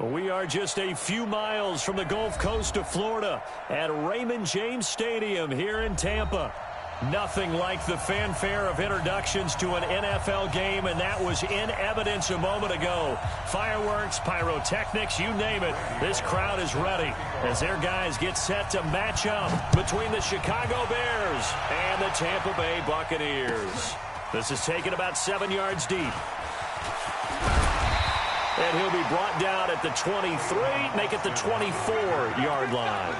We are just a few miles from the Gulf Coast of Florida at Raymond James Stadium here in Tampa. Nothing like the fanfare of introductions to an NFL game, and that was in evidence a moment ago. Fireworks, pyrotechnics, you name it. This crowd is ready as their guys get set to match up between the Chicago Bears and the Tampa Bay Buccaneers. This is taken about 7 yards deep. And he'll be brought down at the 23, make it the 24-yard line.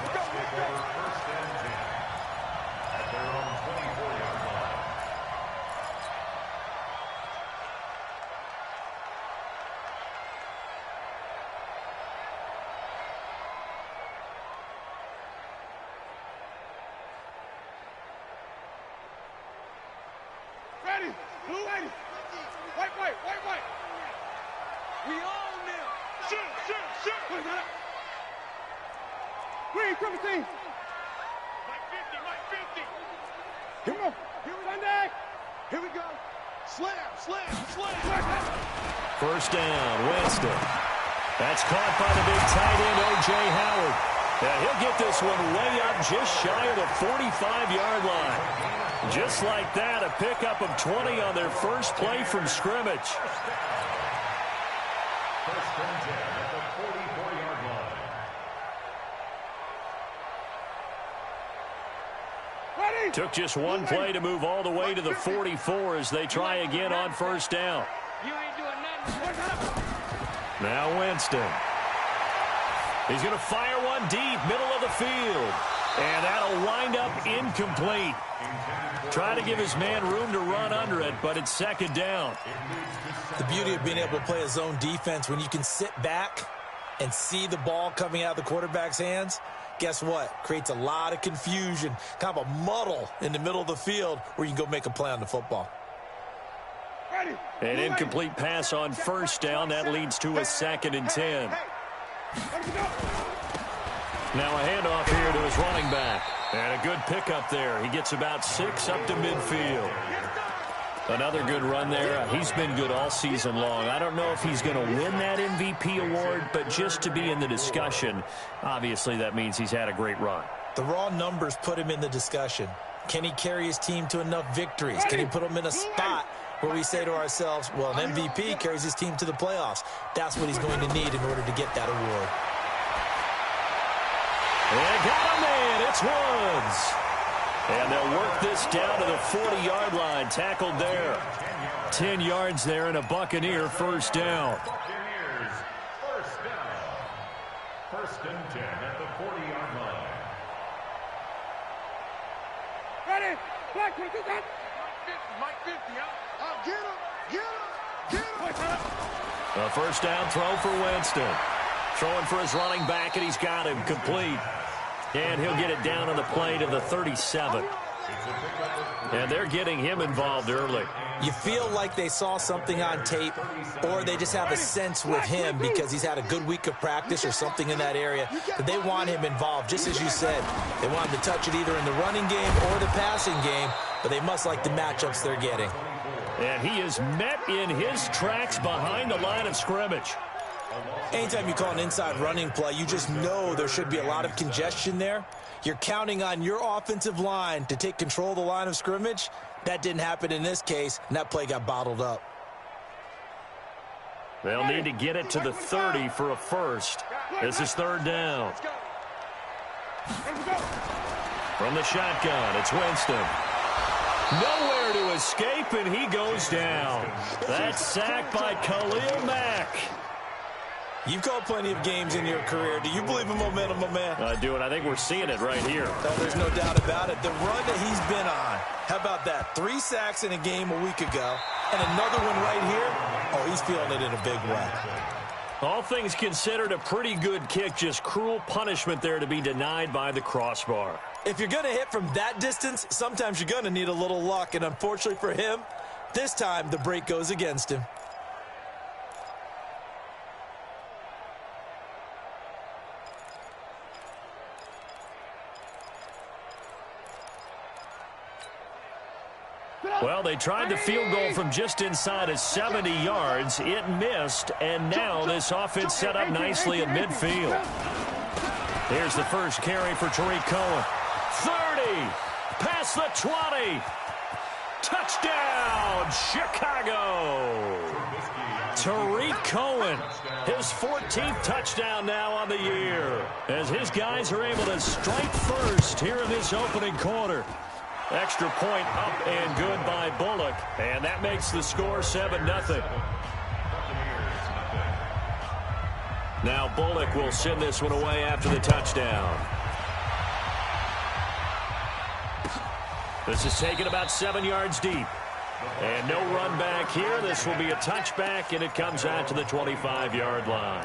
Ready, blue, ready. White. We own them. Shoot. Put it up. Green, 17. Mike 50. Here we go. Sunday. Here we go. Slam. First down, Winston. That's caught by the big tight end, O.J. Howard. And he'll get this one way up just shy of the 45-yard line. Just like that, a pickup of 20 on their first play from scrimmage. First and 10 at the 44-yard line. Ready. Took just one play to move all the way to the 44 as they try again on first down. You ain't doing nothing. Now Winston. He's going to fire one deep, middle of the field. And that'll wind up incomplete. Trying to give his man room to run under it, but it's second down. The beauty of being able to play a zone defense when you can sit back and see the ball coming out of the quarterback's hands, guess what? Creates a lot of confusion, kind of a muddle in the middle of the field where you can go make a play on the football. An incomplete pass on first down. That leads to a 2nd and 10. Now a handoff here to his running back. And a good pickup there. He gets about 6 up to midfield. Another good run there. He's been good all season long. I don't know if he's going to win that MVP award, but just to be in the discussion, obviously that means he's had a great run. The raw numbers put him in the discussion. Can he carry his team to enough victories? Can he put them in a spot where we say to ourselves, well, an MVP carries his team to the playoffs. That's what he's going to need in order to get that award. And got him in. It's Woods. And they'll work this down to the 40-yard line. Tackled there. 10 yards there and a Buccaneer first down. Buccaneers first down. First and 10 at the 40-yard line. Ready. Black, take that. Mike 50, Get him. A first down throw for Winston. Throwing for his running back, and he's got him complete. And he'll get it down on the play to the 37. And they're getting him involved early. You feel like they saw something on tape, or they just have a sense with him because he's had a good week of practice or something in that area that they want him involved. Just as you said, they want him to touch it either in the running game or the passing game, but they must like the matchups they're getting. And he is met in his tracks behind the line of scrimmage. Anytime you call an inside running play, you just know there should be a lot of congestion there. You're counting on your offensive line to take control of the line of scrimmage. That didn't happen in this case, and that play got bottled up. They'll need to get it to the 30 for a first. This is third down. From the shotgun, it's Winston. Nowhere to escape, and he goes down. That's sacked by Khalil Mack. You've called plenty of games in your career. Do you believe in momentum, my man? I do, and I think we're seeing it right here. No, there's no doubt about it. The run that he's been on, how about that? 3 sacks in a game a week ago, and another one right here. Oh, he's feeling it in a big way. All things considered, a pretty good kick, just cruel punishment there to be denied by the crossbar. If you're going to hit from that distance, sometimes you're going to need a little luck, and unfortunately for him, this time the break goes against him. Well, they tried the field goal from just inside of 70 yards. It missed, and now this offense set up nicely at midfield. Here's the first carry for Tariq Cohen. 30, past the 20. Touchdown, Chicago. Tariq Cohen, his 14th touchdown now on the year, as his guys are able to strike first here in this opening quarter. Extra point up and good by Bullock, and that makes the score 7-0. Now Bullock will send this one away after the touchdown. This is taken about 7 yards deep. And no run back here. This will be a touchback, and it comes out to the 25-yard line.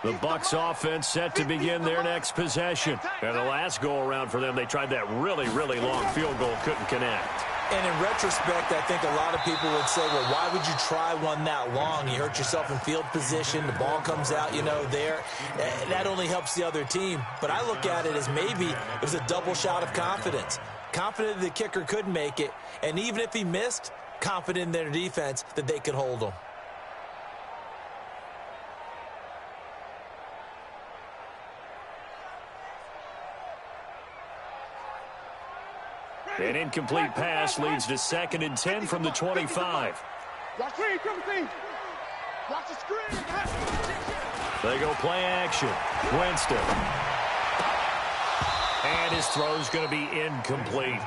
The Bucs offense set to begin their next possession. And the last go-around for them, they tried that really, really long field goal, couldn't connect. And in retrospect, I think a lot of people would say, well, why would you try one that long? You hurt yourself in field position. The ball comes out, there. That only helps the other team. But I look at it as maybe it was a double shot of confidence. Confident the kicker could make it. And even if he missed, confident in their defense that they could hold him. An incomplete pass leads to 2nd and 10 from the 25. Watch screen, Timothy. Watch the screen. They go play action. Winston. And his throw's going to be incomplete.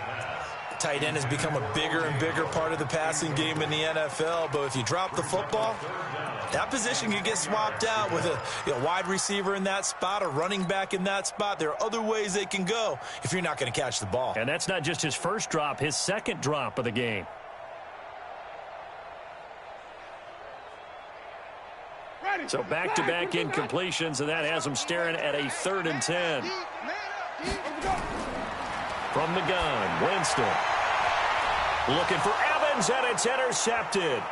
Tight end has become a bigger and bigger part of the passing game in the NFL, but if you drop the football, that position could get swapped out with a wide receiver in that spot, a running back in that spot. There are other ways they can go if you're not going to catch the ball. And that's not just his first drop, his second drop of the game. So back-to-back incompletions, and that has him staring at a 3rd and 10. From the gun, Winston. Looking for Evans, and it's intercepted.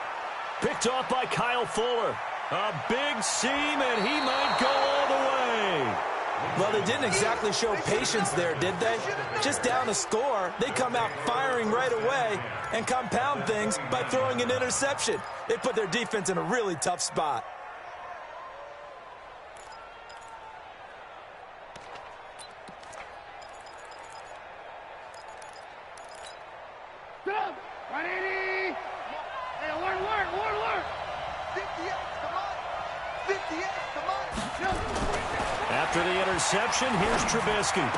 Picked off by Kyle Fuller. A big seam, and he might go all the way. Well, they didn't exactly show patience there, did they? Just down a score, they come out firing right away and compound things by throwing an interception. They put their defense in a really tough spot. After the interception, here's Trubisky.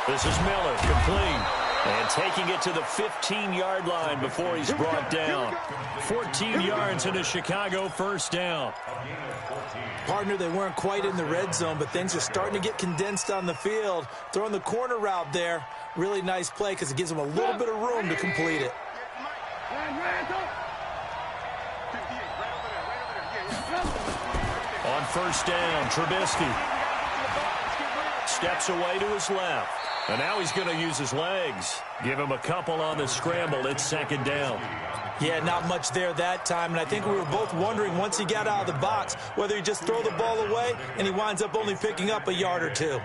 This is Miller, complete. And taking it to the 15-yard line before he's brought down. 14 yards and a Chicago first down. Partner, they weren't quite in the red zone, but things are starting to get condensed on the field. Throwing the corner route there, really nice play because it gives them a little bit of room to complete it. On first down, Trubisky steps away to his left. And now he's going to use his legs. Give him a couple on the scramble. It's 2nd down. Yeah, not much there that time. And I think we were both wondering once he got out of the box whether he'd just throw the ball away and he winds up only picking up a yard or two.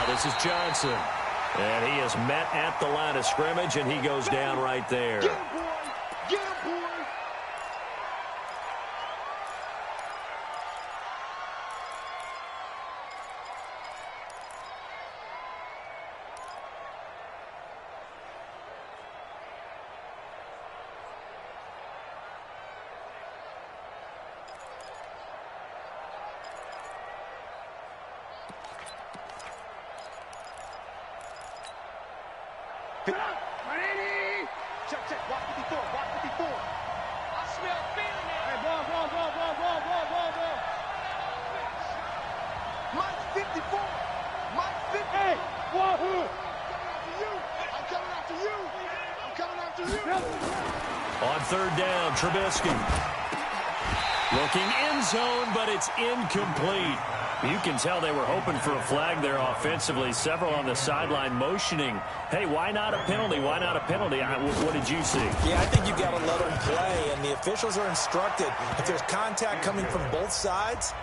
This is Johnson. And he is met at the line of scrimmage, and he goes down right there. Get him, boy. Get him, boy. Check, check. Watch 54. Watch 54. I smell feeling it. Hey, ball. Mike 54. Mike 50. Hey, ball. You. after you. I'm coming after you. On third down, Trubisky. Looking end zone, but it's incomplete. You can tell they were hoping for a flag there offensively. Several on the sideline motioning, hey, why not a penalty? Why not a penalty? What did you see? Yeah, I think you got to let them play, and the officials are instructed. If there's contact coming from both sides,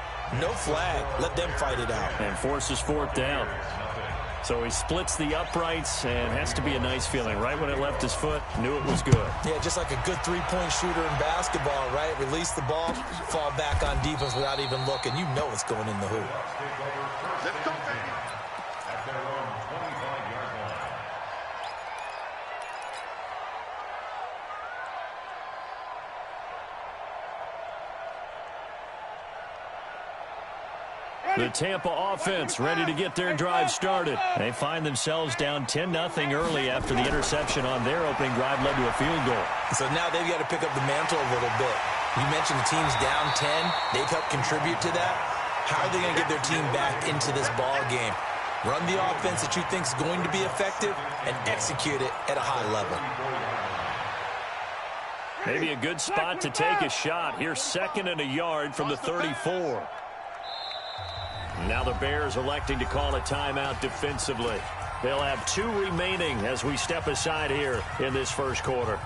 no flag. Let them fight it out. And forces fourth down. So he splits the uprights, and has to be a nice feeling. Right when it left his foot, knew it was good. Yeah, just like a good three-point shooter in basketball, right? Release the ball, fall back on defense without even looking. You know it's going in the hoop. Let's go, baby. At their own 25-yard line. The Tampa offense ready to get their drive started. They find themselves down 10-0 early after the interception on their opening drive led to a field goal. So now they've got to pick up the mantle a little bit. You mentioned the team's down 10. They've helped contribute to that. How are they going to get their team back into this ball game? Run the offense that you think is going to be effective and execute it at a high level. Maybe a good spot to take a shot. Here's 2nd and a yard from the 34. Now the Bears electing to call a timeout defensively. They'll have 2 remaining as we step aside here in this first quarter.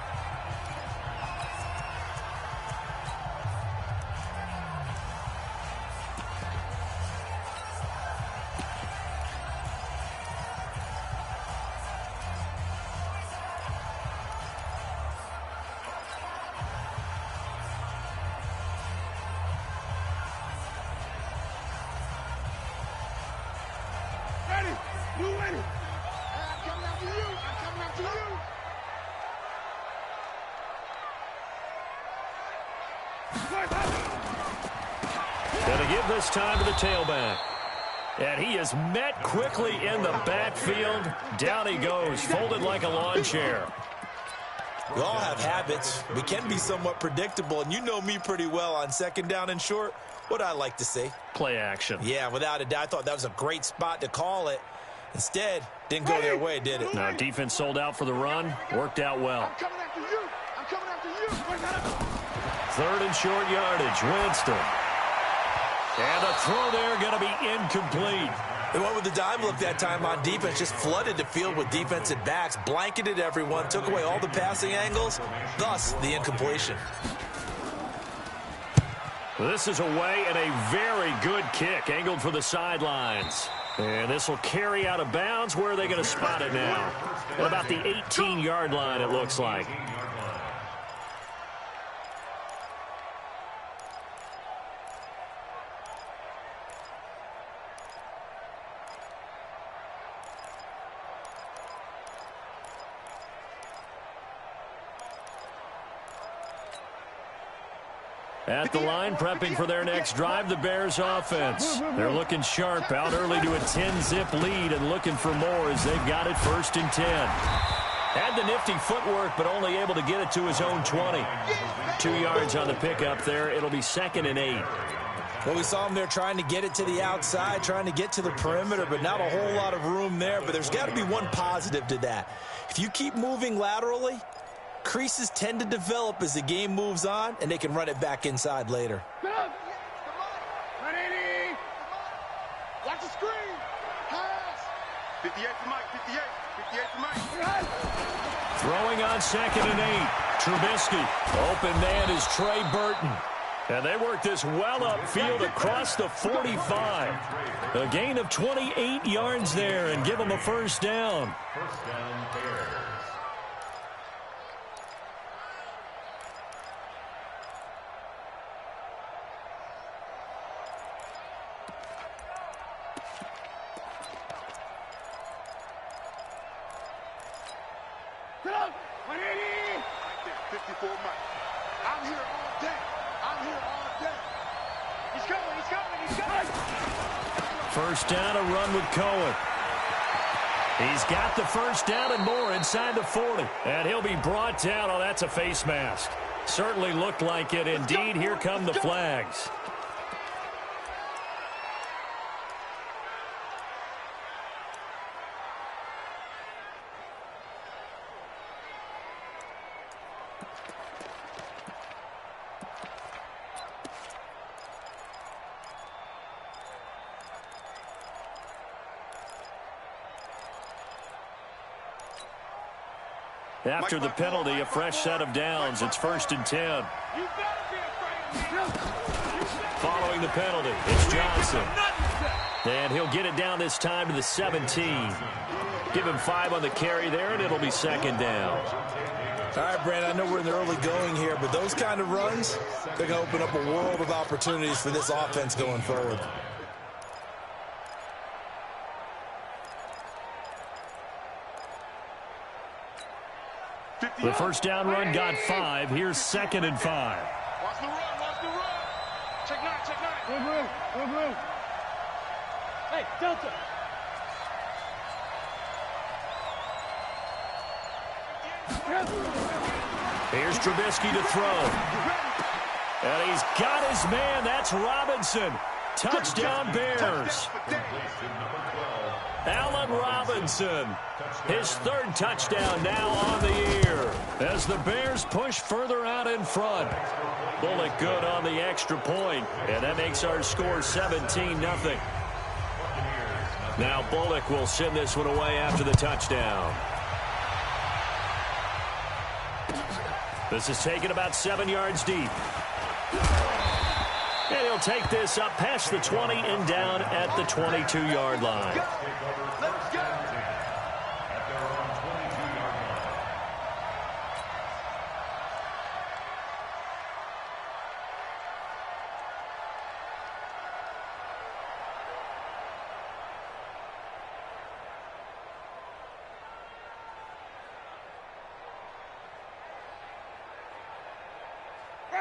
Gonna give this time to the tailback. And he is met quickly in the backfield. Down he goes, folded like a lawn chair. We all have habits. We can be somewhat predictable, and you know me pretty well on 2nd down and short. What I like to say? Play action. Yeah, without a doubt. I thought that was a great spot to call it. Instead, didn't go their way, did it? Now, defense sold out for the run. Worked out well. I'm coming after you. I'm coming after you. 3rd and short yardage. Winston. And the throw there going to be incomplete. They went with the dime look that time on defense. Just flooded the field with defensive backs. Blanketed everyone. Took away all the passing angles. Thus, the incompletion. This is away and a very good kick. Angled for the sidelines. And this will carry out of bounds. Where are they going to spot it now? At about the 18-yard line, it looks like. At the line, prepping for their next drive, the Bears offense. They're looking sharp, out early to a 10-zip lead and looking for more as they've got it 1st and 10. Had the nifty footwork, but only able to get it to his own 20. 2 yards on the pickup there. It'll be 2nd and 8. Well, we saw him there trying to get it to the outside, trying to get to the perimeter, but not a whole lot of room there. But there's got to be one positive to that. If you keep moving laterally, creases tend to develop as the game moves on, and they can run it back inside later. Come on. 180. Watch the screen. Pass. 58 to Mike. 58. 58 to Mike. Throwing on 2nd and 8. Trubisky. Open man is Trey Burton. And they work this well upfield across the 45. A gain of 28 yards there and give them a 1st down. 1st down, Bears. Get up. 180. 54 Mike. I'm here all day. I'm here all day. He's coming. He's coming. He's coming. 1st down, a run with Cohen. He's got the 1st down and more inside the 40. And he'll be brought down. Oh, that's a face mask. Certainly looked like it. Indeed, here come the flags. After the penalty, a fresh set of downs. It's 1st and 10. Following the penalty, it's Johnson. And he'll get it down this time to the 17. Give him 5 on the carry there, and it'll be 2nd down. All right, Brandon, I know we're in the early going here, but those kind of runs, they're going to open up a world of opportunities for this offense going forward. The first down run got 5. Here's 2nd and 5. Watch the run, watch the run. Check 9, check 9. Good move. Hey, Delta. Here's Trubisky to throw. And he's got his man. That's Robinson. Touchdown Bears. Allen Robinson. His 3rd touchdown now on the year. As the Bears push further out in front. Bullock good on the extra point. And that makes our score 17-0. Now Bullock will send this one away after the touchdown. This is taken about 7 yards deep. And he'll take this up past the 20 and down at the 22-yard line. Let's go.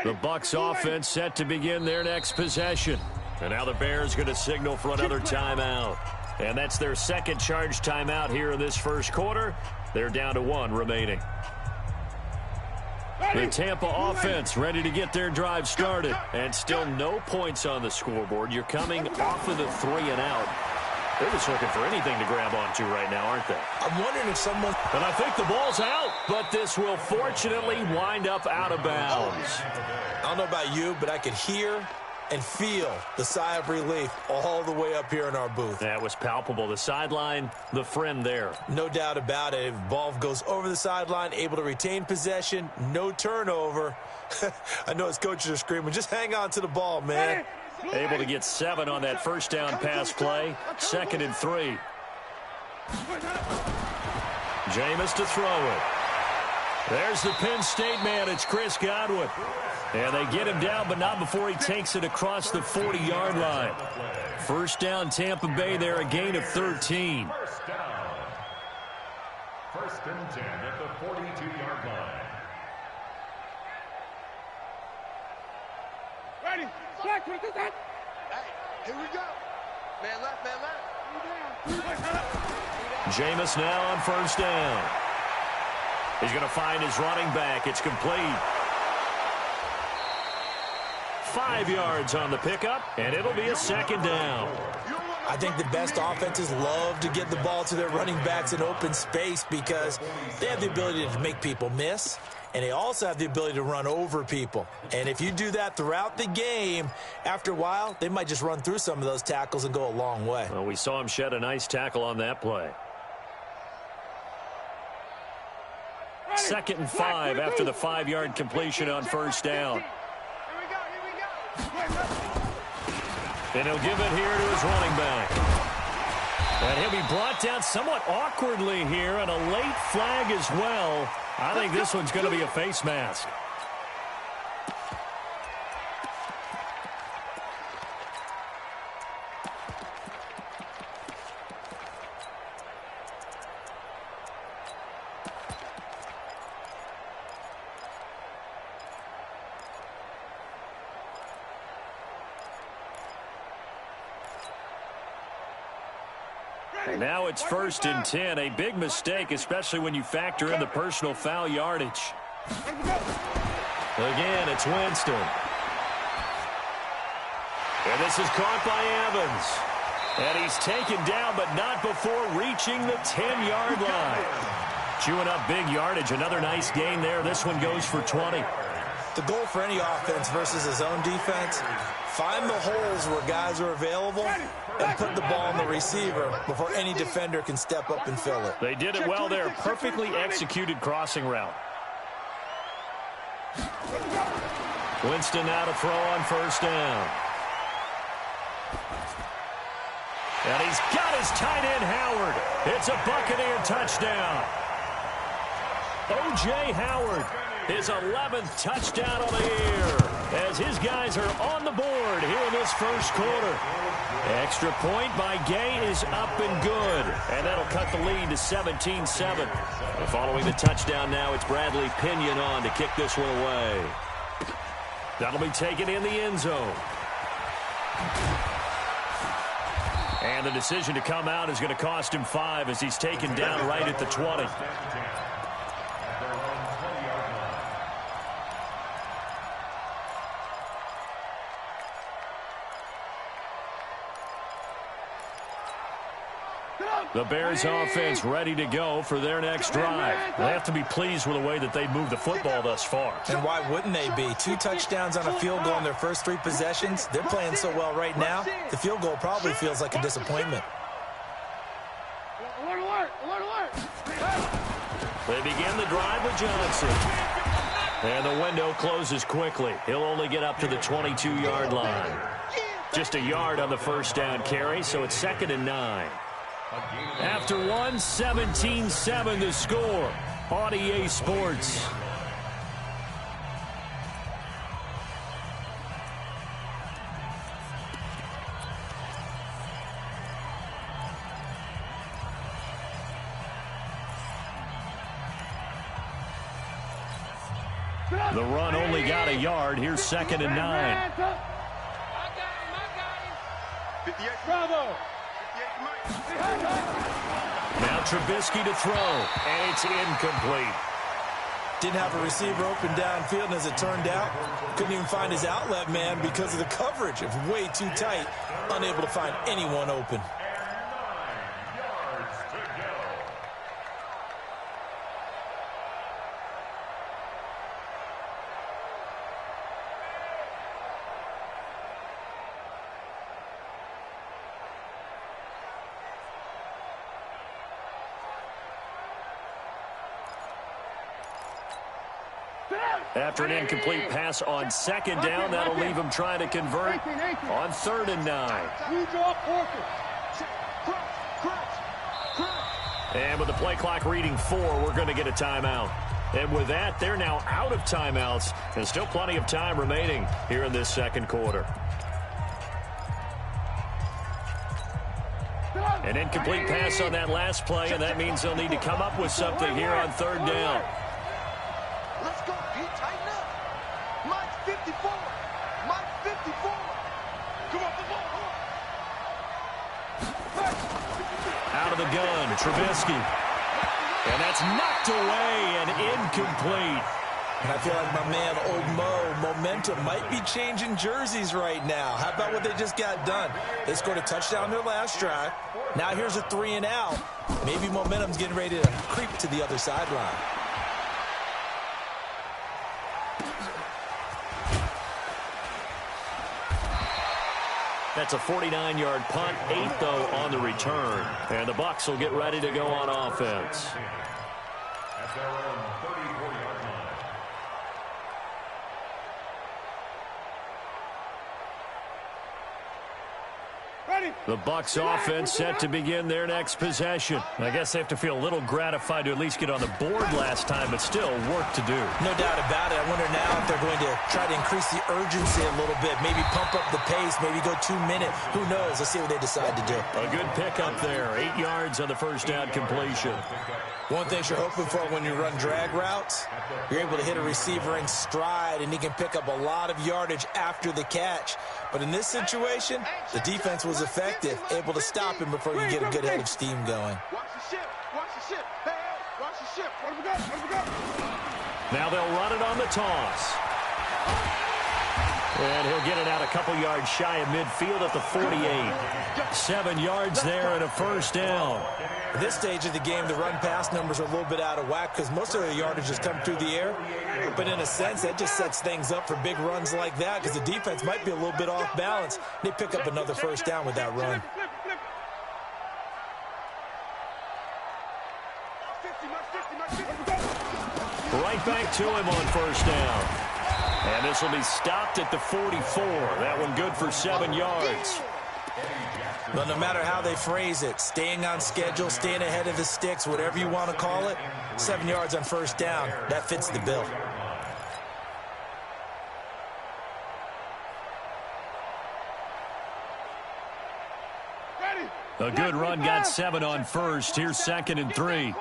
The Bucs offense set to begin their next possession. And now the Bears going to signal for another timeout. And that's their 2nd charge timeout here in this first quarter. They're down to 1 remaining. The Tampa offense ready to get their drive started. And still no points on the scoreboard. You're coming off of the 3 and out. They're just looking for anything to grab onto right now, aren't they? I'm wondering if someone... And I think the ball's out, but this will fortunately wind up out of bounds. I don't know about you, but I could hear and feel the sigh of relief all the way up here in our booth. That was palpable. The sideline, the friend there. No doubt about it. If the ball goes over the sideline, able to retain possession, no turnover. I know his coaches are screaming, just hang on to the ball, man. Able to get 7 on that first down pass play. 2nd and 3. Jameis to throw it. There's the Penn State man. It's Chris Godwin. And they get him down, but not before he takes it across the 40-yard line. First down, Tampa Bay there, a gain of 13. First down. 1st and 10 at the 42-yard line. Ready. Hey, here we go. Man left, man left. Jameis now on first down. He's going to find his running back. It's complete. 5 yards on the pickup, and it'll be a 2nd down. I think the best offenses love to get the ball to their running backs in open space because they have the ability to make people miss, and they also have the ability to run over people. And if you do that throughout the game, after a while, they might just run through some of those tackles and go a long way. Well, we saw him shed a nice tackle on that play. 2nd and 5 after the 5-yard completion on first down. And he'll give it here to his running back. And he'll be brought down somewhat awkwardly here, and a late flag as well. I think this one's going to be a face mask. Now it's 1st and 10. A big mistake, especially when you factor in the personal foul yardage. Again, it's Winston. And this is caught by Evans. And he's taken down, but not before reaching the 10-yard line. Chewing up big yardage. Another nice gain there. This one goes for 20. The goal for any offense versus his own defense, find the holes where guys are available and put the ball on the receiver before any defender can step up and fill it. They did it well there. Perfectly executed crossing route. Winston now to throw on first down. And he's got his tight end, Howard. It's a Buccaneer touchdown. O.J. Howard, his 11th touchdown of the year, as his guys are on the board here in this first quarter. Extra point by Gay is up and good, and that'll cut the lead to 17-7. Following the touchdown now, it's Bradley Pinion on to kick this one away. That'll be taken in the end zone. And the decision to come out is going to cost him 5 as he's taken down right at the 20. The Bears offense ready to go for their next drive. They have to be pleased with the way that they moved the football thus far. And why wouldn't they be? 2 touchdowns on a field goal in their first 3 possessions. They're playing so well right now, the field goal probably feels like a disappointment. They begin the drive with Johnson. And the window closes quickly. He'll only get up to the 22-yard line. Just a yard on the first down carry, so it's 2nd and 9. After 1, 17-7 the score on EA Sports. The run only got a yard. Here's 2nd and 9. Bravo. Now Trubisky to throw, and it's incomplete. Didn't have a receiver open downfield, and as it turned out, couldn't even find his outlet man because of the coverage. It was way too tight, unable to find anyone open. After an incomplete pass on 2nd down, that'll leave him trying to convert on 3rd and 9. And with the play clock reading 4, we're going to get a timeout. And with that, they're now out of timeouts. There's still plenty of time remaining here in this second quarter. An incomplete pass on that last play, and that means they'll need to come up with something here on 3rd down. Let's go. Tighten up. Mike 54. Mike 54. Come on, come on. Out of the gun, Trubisky. And that's knocked away and incomplete. And I feel like my man, Old Mo, momentum might be changing jerseys right now. How about what they just got done? They scored a touchdown their last drive. Now here's a 3 and out. Maybe momentum's getting ready to creep to the other sideline. That's a 49-yard punt, 8 though on the return. And the Bucs will get ready to go on offense. At their own 34-yard line. The Bucs offense set to begin their next possession. I guess they have to feel a little gratified to at least get on the board last time, but still work to do. No doubt about it. I wonder now if they're going to try to increase the urgency a little bit, maybe pump up the pace, maybe go 2 minute. Who knows? Let's see what they decide to do. A good pickup there. 8 yards on the first down completion. One thing you're hoping for when you run drag routes, you're able to hit a receiver in stride, and he can pick up a lot of yardage after the catch. But in this situation, the defense was effective, able to stop him before you get a good head of steam going. Watch the ship. Watch the ship. Hey, hey, watch the ship. What do we got? What do we got? Now they'll run it on the toss. And he'll get it out a couple yards shy of midfield at the 48. 7 yards there and a first down. At this stage of the game, the run-pass numbers are a little bit out of whack because most of the yardage has come through the air. But in a sense, that just sets things up for big runs like that because the defense might be a little bit off balance. They pick up another first down with that run. Right back to him on first down. And this will be stopped at the 44. That one good for 7 yards. Well, no matter how they phrase it, staying on schedule, staying ahead of the sticks, whatever you want to call it, 7 yards on first down, that fits the bill. A good run got 7 on first. Here's 2nd and 3.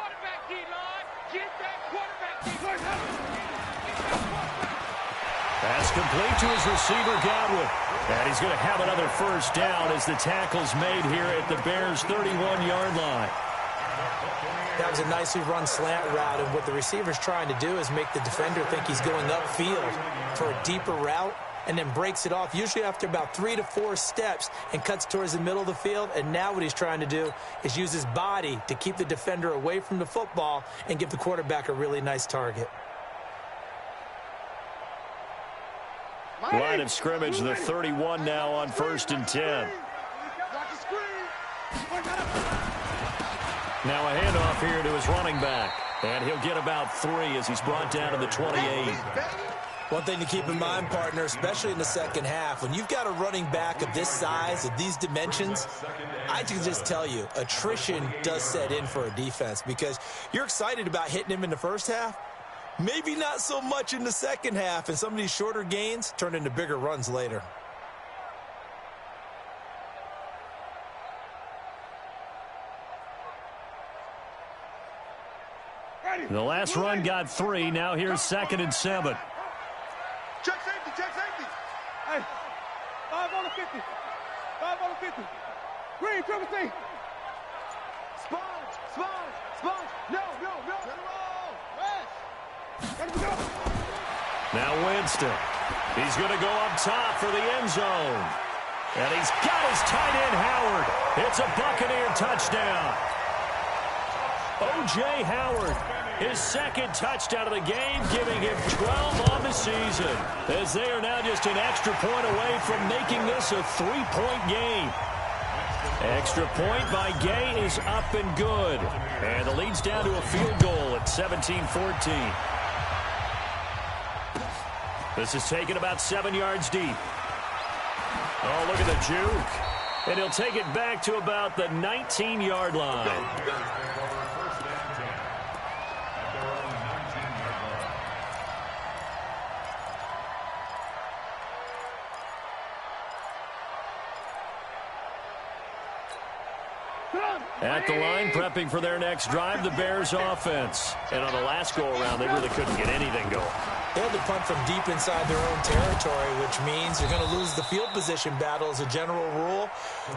That's complete to his receiver, Godwin. And he's going to have another first down as the tackle's made here at the Bears' 31-yard line. That was a nicely run slant route, and what the receiver's trying to do is make the defender think he's going upfield for a deeper route and then breaks it off, usually after about 3 to 4 steps, and cuts towards the middle of the field. And now what he's trying to do is use his body to keep the defender away from the football and give the quarterback a really nice target. Line of scrimmage, the 31 now on 1st and 10. Now a handoff here to his running back. And he'll get about 3 as he's brought down to the 28. One thing to keep in mind, partner, especially in the second half, when you've got a running back of this size, of these dimensions, I can just tell you, attrition does set in for a defense because you're excited about hitting him in the first half. Maybe not so much in the second half, and some of these shorter gains turn into bigger runs later. The last run got 3. Now here's 2nd and 7. Check safety, check safety. Hey, 5 on the 50. 5 on the 50. Green, triple C. Sponge. No. Now Winston. He's going to go up top for the end zone. And he's got his tight end, Howard. It's a Buccaneer touchdown. O.J. Howard, his 2nd touchdown of the game, giving him 12 on the season, as they are now just an extra point away from making this a 3-point game. Extra point by Gay is up and good. And the lead's down to a field goal at 17-14. This is taken about 7 yards deep. Oh, look at the juke. And he'll take it back to about the 19-yard line. At the line, prepping for their next drive, the Bears offense. And on the last go-around, they really couldn't get anything going. They had to punt from deep inside their own territory, which means they're going to lose the field position battle as a general rule.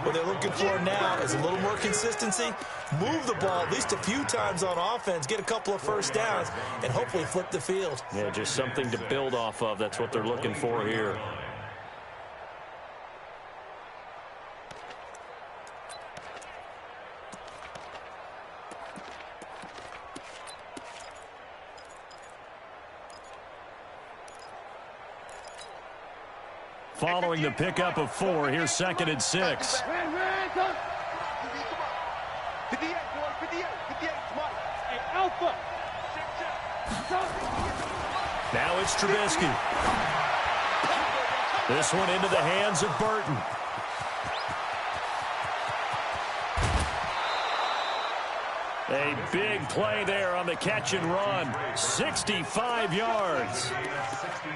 What they're looking for now is a little more consistency, move the ball at least a few times on offense, get a couple of first downs, and hopefully flip the field. Yeah, just something to build off of. That's what they're looking for here. Following the pickup of 4, here's 2nd and 6. Now it's Trubisky. This one into the hands of Burton. A big play there on the catch and run. 65 yards.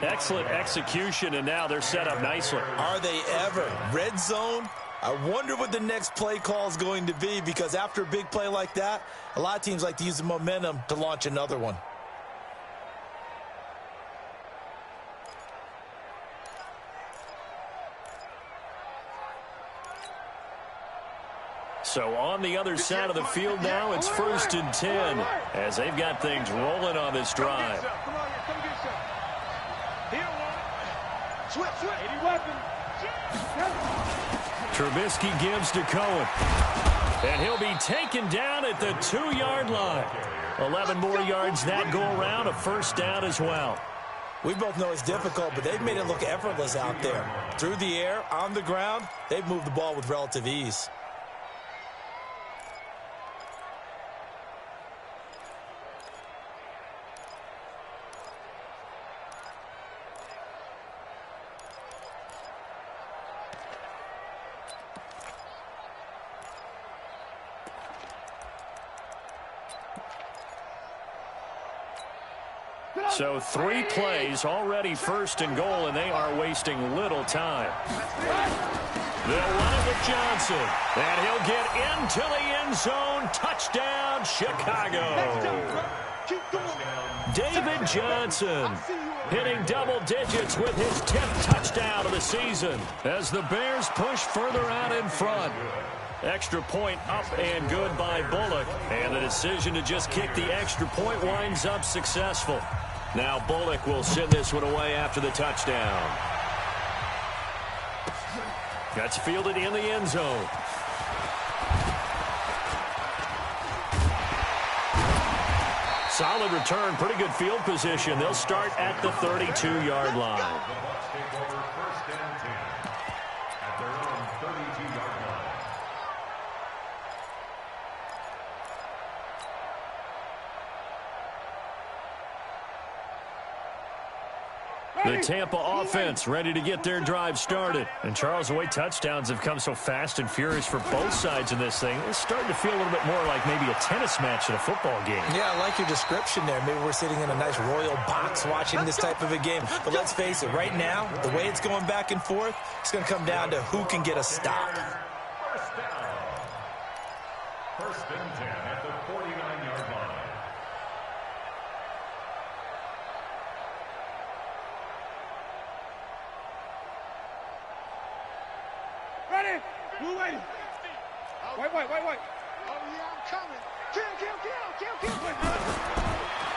Excellent execution, and now they're set up nicely. Are they ever? Red zone? I wonder what the next play call is going to be, because after a big play like that, a lot of teams like to use the momentum to launch another one. So on the other side of the field now, it's 1st and 10 as they've got things rolling on this drive. Trubisky gives to Cohen. And he'll be taken down at the 2-yard line. 11 more yards that go around, a first down as well. We both know it's difficult, but they've made it look effortless out there. Through the air, on the ground, they've moved the ball with relative ease. So 3 plays, already first and goal, and they are wasting little time. They'll run it with Johnson, and he'll get into the end zone. Touchdown, Chicago. David Johnson hitting double digits with his 10th touchdown of the season as the Bears push further out in front. Extra point up and good by Bullock, and the decision to just kick the extra point winds up successful. Now Bullock will send this one away after the touchdown. That's fielded in the end zone. Solid return, pretty good field position. They'll start at the 32-yard line. The Tampa offense ready to get their drive started. And Charles, the way touchdowns have come so fast and furious for both sides in this thing, it's starting to feel a little bit more like maybe a tennis match in a football game. Yeah, I like your description there. Maybe we're sitting in a nice royal box watching this type of a game. But let's face it, right now, the way it's going back and forth, it's going to come down to who can get a stop. First down. First and 10 at the 49-yard line. Ready? Blue lady. White. Oh, yeah, I'm coming. Kill.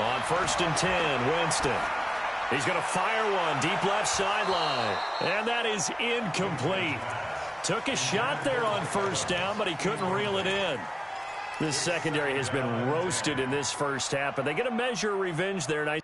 On first and 10, Winston. He's going to fire one deep left sideline. And that is incomplete. Took a shot there on first down, but he couldn't reel it in. This secondary has been roasted in this first half, but they get a measure of revenge there. Nice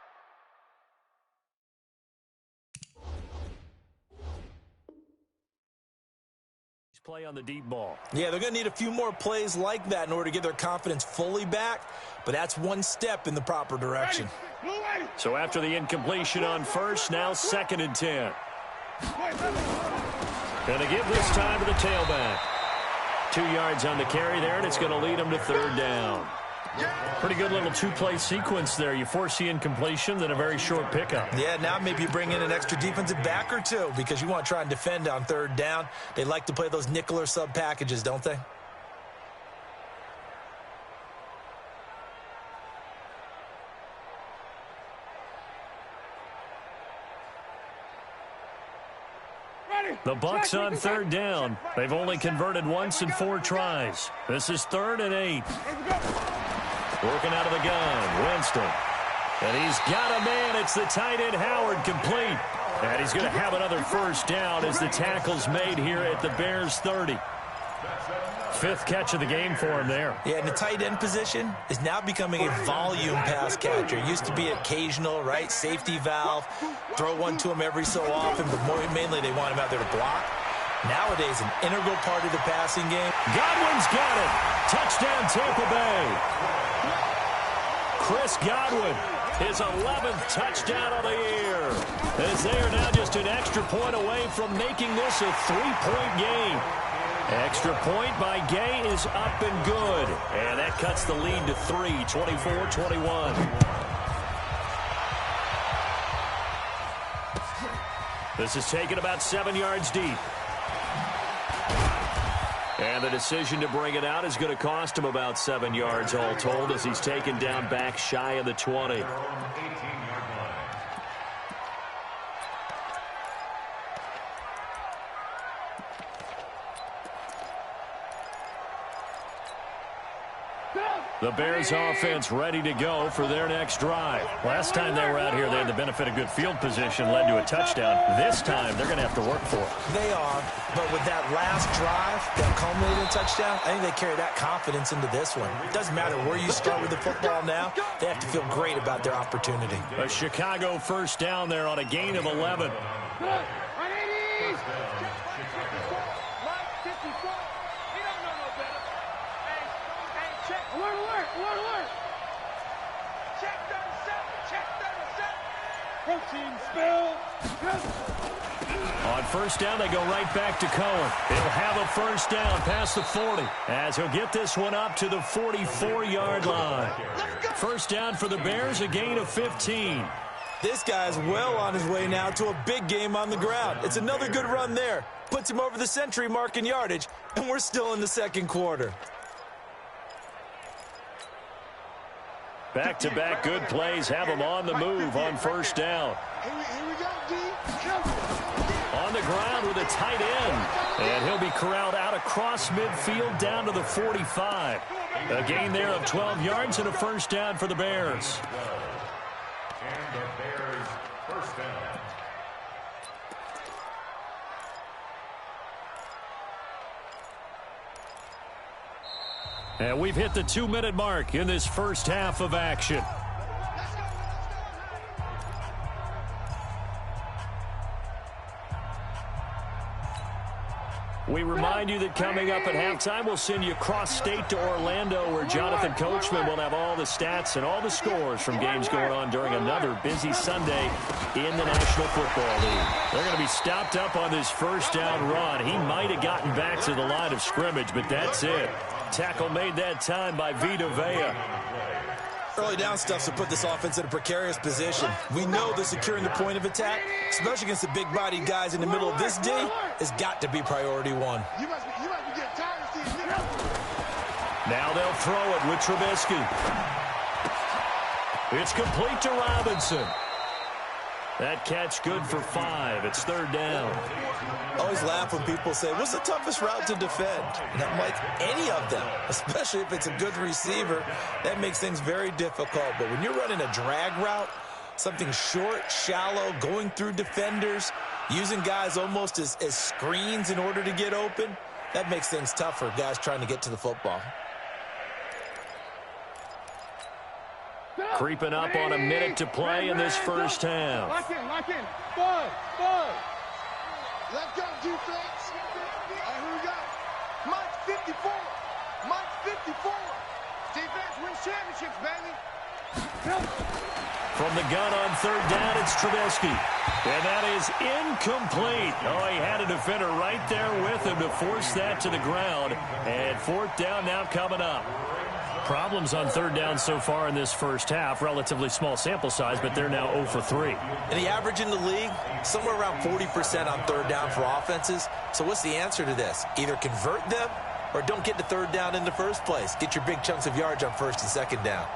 play on the deep ball. Yeah, they're going to need a few more plays like that in order to get their confidence fully back, but that's one step in the proper direction. So after the incompletion on first, now second and 10. Going to give this time to the tailback. 2 yards on the carry there, and it's going to lead them to third down. Pretty good little 2-play sequence there. You force the incompletion, then a very short pickup. Yeah, now maybe you bring in an extra defensive back or two because you want to try and defend on third down. They like to play those nickel or sub packages, don't they? The Bucs on third down. They've only converted once in 4 tries. This is 3rd and 8. Working out of the gun, Winston. And he's got a man. It's the tight end, Howard, complete. And he's going to have another first down as the tackle's made here at the Bears 30. 5th catch of the game for him there. Yeah, and the tight end position is now becoming a volume pass catcher. It used to be occasional, right? Safety valve. Throw one to him every so often, but mainly they want him out there to block. Nowadays, an integral part of the passing game. Godwin's got it. Touchdown, Tampa Bay. Chris Godwin, his 11th touchdown of the year. As they are now just an extra point away from making this a 3-point game. Extra point by Gay is up and good. And that cuts the lead to 3, 24-21. This is taken about 7 yards deep. And the decision to bring it out is going to cost him about 7 yards all told as he's taken down back shy of the 20. The Bears offense ready to go for their next drive. Last time they were out here, they had the benefit of good field position, led to a touchdown. This time, they're going to have to work for it. They are, but with that last drive that culminated in a touchdown, I think they carry that confidence into this one. It doesn't matter where you start with the football now. They have to feel great about their opportunity. A Chicago first down there on a gain of 11. On first down, they go right back to Cohen. He'll have a first down past the 40 as he'll get this one up to the 44-yard line. First down for the Bears, a gain of 15. This guy's well on his way now to a big game on the ground. It's another good run there. Puts him over the century mark in yardage, and we're still in the second quarter. Back-to-back good plays have him on the move on first down. Here we go, D. On the ground with a tight end. And he'll be corralled out across midfield down to the 45. A gain there of 12 yards and a first down for the Bears. And the Bears first down. And we've hit the 2-minute mark in this first half of action. We remind you that coming up at halftime, we'll send you cross-state to Orlando, where Jonathan Coachman will have all the stats and all the scores from games going on during another busy Sunday in the National Football League. They're going to be stopped up on this first down run. He might have gotten back to the line of scrimmage, but that's it. Tackle made that time by Vita Vea. Early down stuff to put this offense in a precarious position. We know that securing the point of attack, especially against the big-bodied guys in the middle of this D, has got to be priority one. You must be getting tired of seeing me. Now they'll throw it with Trubisky. It's complete to Robinson. That catch good for 5. It's third down. I always laugh when people say, what's the toughest route to defend? And I'm like, any of them, especially if it's a good receiver. That makes things very difficult. But when you're running a drag route, something short, shallow, going through defenders, using guys almost as screens in order to get open, that makes things tough for guys trying to get to the football. Creeping up on a minute to play in this first half. Lock in. Bud. Let's go, defense. All right, here we go. Mike 54. Defense wins championships, baby. From the gun on third down, it's Trubisky. And that is incomplete. Oh, he had a defender right there with him to force that to the ground. And fourth down now coming up. Problems on third down so far in this first half. Relatively small sample size, but they're now 0 for 3. And the average in the league, somewhere around 40% on third down for offenses. So what's the answer to this? Either convert them or don't get to third down in the first place. Get your big chunks of yards on first and second down.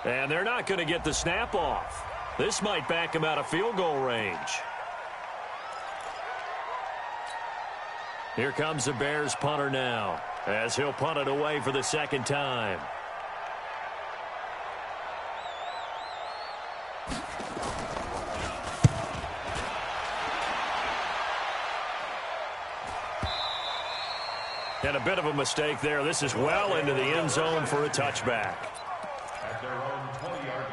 And they're not going to get the snap off. This might back him out of field goal range. Here comes the Bears punter now, as he'll punt it away for the second time. And a bit of a mistake there. This is well into the end zone for a touchback. At their own 20-yard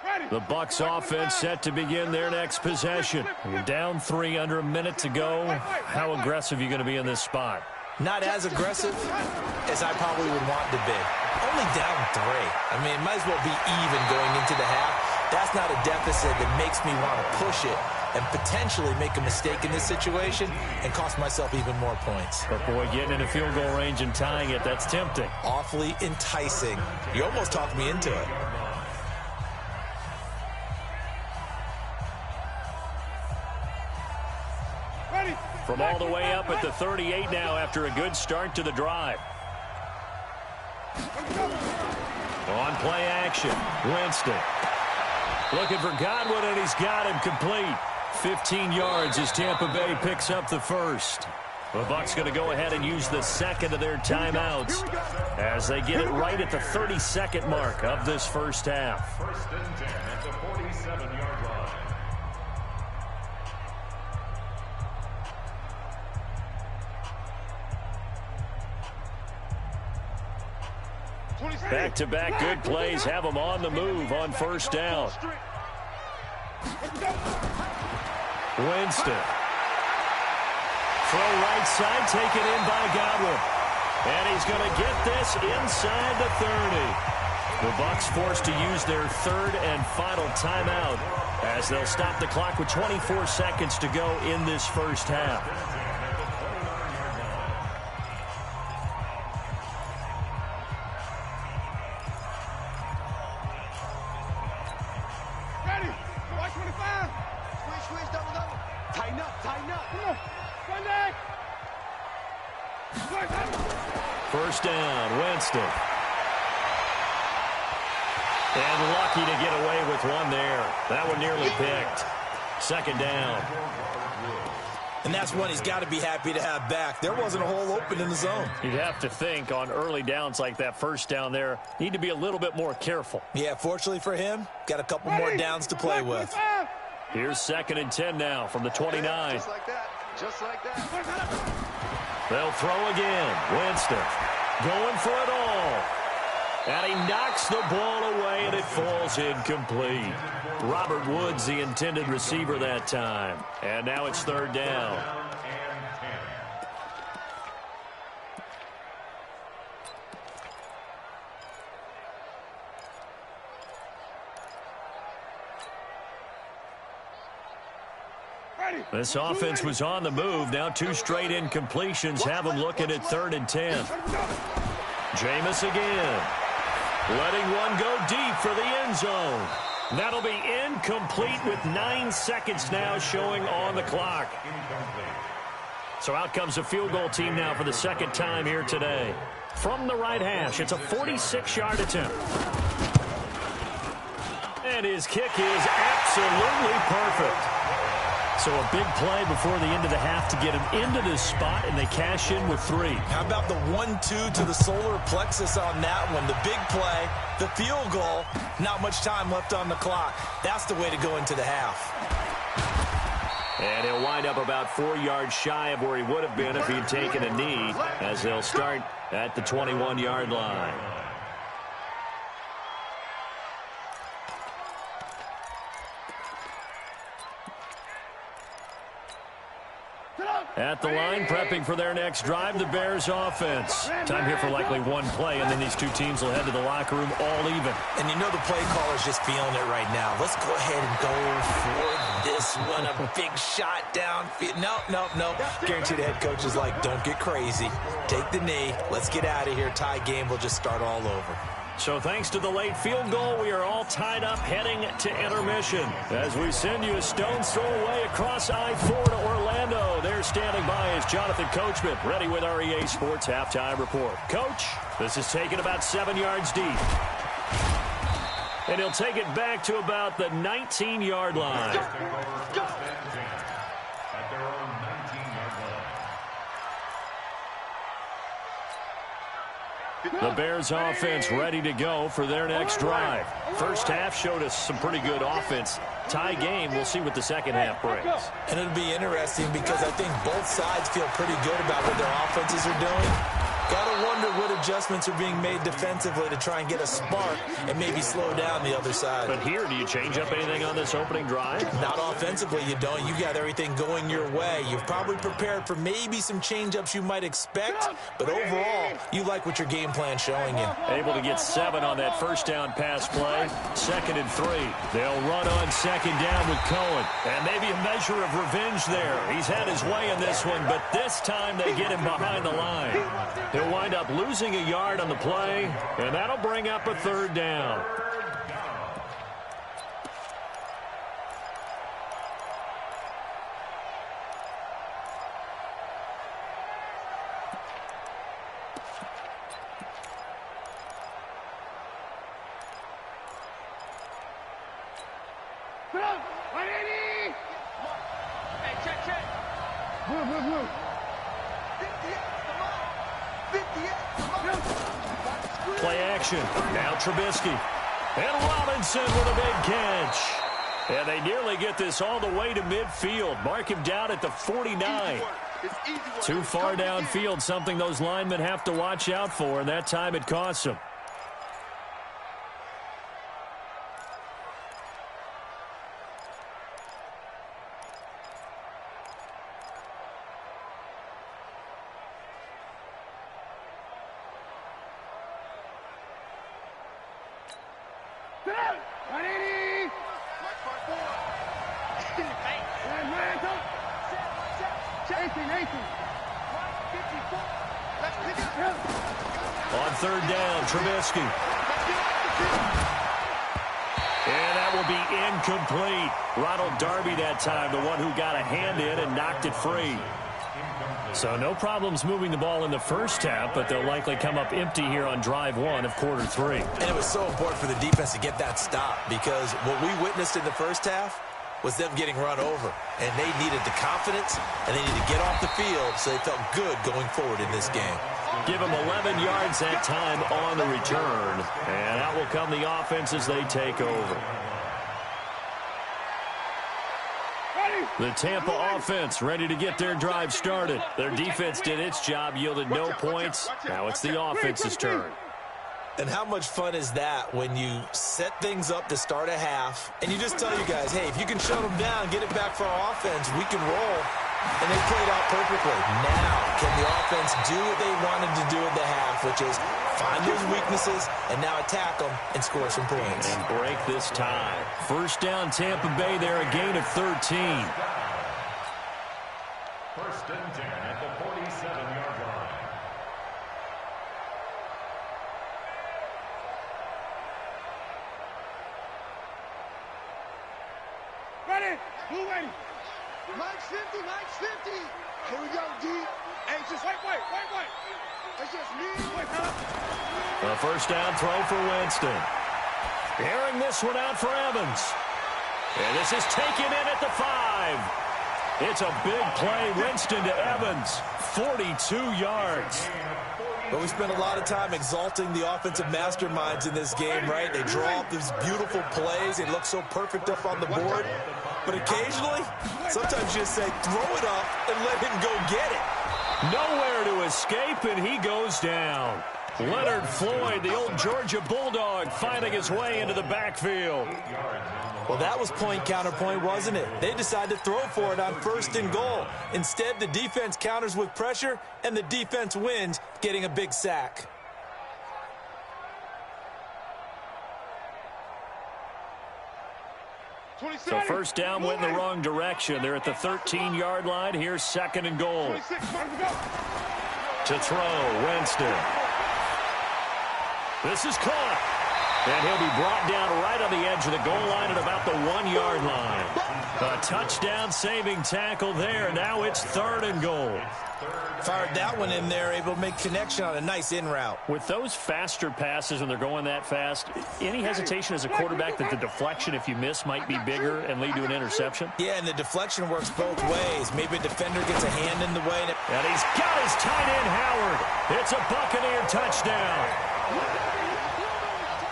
line. The Bucs offense set to begin their next possession. You're down 3, under a minute to go. How aggressive are you going to be in this spot? Not as aggressive as I probably would want to be. Only down 3. I mean, it might as well be even going into the half. That's not a deficit that makes me want to push it. and potentially make a mistake in this situation and cost myself even more points. But, boy, getting into field goal range and tying it, that's tempting. Awfully enticing. You almost talked me into it. From all the way up at the 38 now after a good start to the drive. On play action, Winston. Looking for Godwin, and he's got him complete. 15 yards as Tampa Bay picks up the first. The Bucs going to go ahead and use the second of their timeouts as they get it right at the 32nd mark of this first half. First and 10 at the 47-yard line. Back-to-back good plays have them on the move on first down. Winston. Throw right side, taken in by Godwin. And he's going to get this inside the 30. The Bucs forced to use their third and final timeout as they'll stop the clock with 24 seconds to go in this first half. First down, Winston. And lucky to get away with one there. That one nearly picked. Second down. And that's one he's got to be happy to have back. There wasn't a hole open in the zone. You'd have to think on early downs like that first down there, need to be a little bit more careful. Yeah, fortunately for him, got a couple more downs to play with. Here's 2nd and 10 now from the 29. Just like that. Just like that. They'll throw again. Winston going for it all. And he knocks the ball away, and it falls incomplete. Robert Woods, the intended receiver that time. And now it's 3rd down. This offense was on the move. Now 2 straight incompletions have them looking at 3rd and 10. Jameis again. Letting one go deep for the end zone. That'll be incomplete with 9 seconds now showing on the clock. So out comes a field goal team now for the second time here today. From the right hash, it's a 46-yard attempt. And his kick is absolutely perfect. So a big play before the end of the half to get him into this spot, and they cash in with 3. How about the 1-2 to the solar plexus on that one? The big play, the field goal, not much time left on the clock. That's the way to go into the half. And he'll wind up about 4 yards shy of where he would have been if he'd taken a knee, as they'll start at the 21-yard line. At the line, prepping for their next drive, the Bears offense. Time here for likely one play, and then these two teams will head to the locker room all even. And you know the play caller's just feeling it right now. Let's go ahead and go for this one. A big shot down. No. Guaranteed the head coach is like, don't get crazy. Take the knee. Let's get out of here. Tie game. We'll just start all over. So thanks to the late field goal, we are all tied up heading to intermission. As we send you a stone's throw away across I-4 to Orlando. There standing by is Jonathan Coachman, ready with our EA Sports Halftime Report. Coach, this is taken about 7 yards deep. And he'll take it back to about the 19-yard line. Go. At their own 19-yard line. The Bears offense ready to go for their next drive. First half showed us some pretty good offense. Tie game, we'll see what the second half brings. And it'll be interesting because I think both sides feel pretty good about what their offenses are doing. Gotta wonder what adjustments are being made defensively to try and get a spark and maybe slow down the other side. But here, do you change up anything on this opening drive? Not offensively, you don't. You got everything going your way. You've probably prepared for maybe some change-ups you might expect, but overall, you like what your game plan's showing you. Able to get 7 on that first down pass play. 2nd and 3. They'll run on 2nd down with Cohen. And maybe a measure of revenge there. He's had his way in this one, but this time they get him behind the line. He'll wind up losing a yard on the play, and that'll bring up a 3rd down. Play action. Now Trubisky. And Robinson with a big catch. And they nearly get this all the way to midfield. Mark him down at the 49. Too far downfield, something those linemen have to watch out for, and that time it costs them. On 3rd down, Trubisky. And that will be incomplete. Ronald Darby that time, the one who got a hand in and knocked it free. So no problems moving the ball in the first half, but they'll likely come up empty here on drive 1 of quarter 3. And it was so important for the defense to get that stop, because what we witnessed in the first half was them getting run over. And they needed the confidence, and they needed to get off the field so they felt good going forward in this game. Give them 11 yards that time on the return. And out will come the offense as they take over. The Tampa offense ready to get their drive started. Their defense did its job, yielded no points. Now it's the offense's turn. And how much fun is that when you set things up to start a half, and you just tell you guys, hey, if you can shut them down, get it back for our offense, we can roll. And they played out perfectly. Now, can the offense do what they wanted to do at the half, which is find those weaknesses and now attack them and score some points. And break this tie. 1st down, Tampa Bay there, a gain of 13. 1st and 10 at the 47-yard line. Ready? Blue ready. Mike's 50, Mike's 50. Here we go, D. Hey, just wait. It's just me. A 1st down throw for Winston. Airing this one out for Evans. And this is taken in at the 5. It's a big play. Winston to Evans. 42 yards. But we spent a lot of time exalting the offensive masterminds in this game, right? They draw up these beautiful plays. They look so perfect up on the board. But occasionally, sometimes you just say, throw it up and let him go get it. Nowhere to escape, and he goes down. Leonard Floyd, the old Georgia Bulldog, finding his way into the backfield. Well, that was point counterpoint, wasn't it? They decided to throw for it on 1st and goal. Instead, the defense counters with pressure, and the defense wins, getting a big sack. So 1st down went in the wrong direction. They're at the 13-yard line. Here's 2nd and goal. To throw, Winston. This is caught. And he'll be brought down right on the edge of the goal line at about the 1-yard line. A touchdown-saving tackle there. Now it's 3rd and goal. Fired that one in there, able to make connection on a nice in route. With those faster passes when they're going that fast, any hesitation as a quarterback that the deflection, if you miss, might be bigger and lead to an interception? Yeah, and the deflection works both ways. Maybe a defender gets a hand in the way. And he's got his tight end, Howard. It's a Buccaneer touchdown.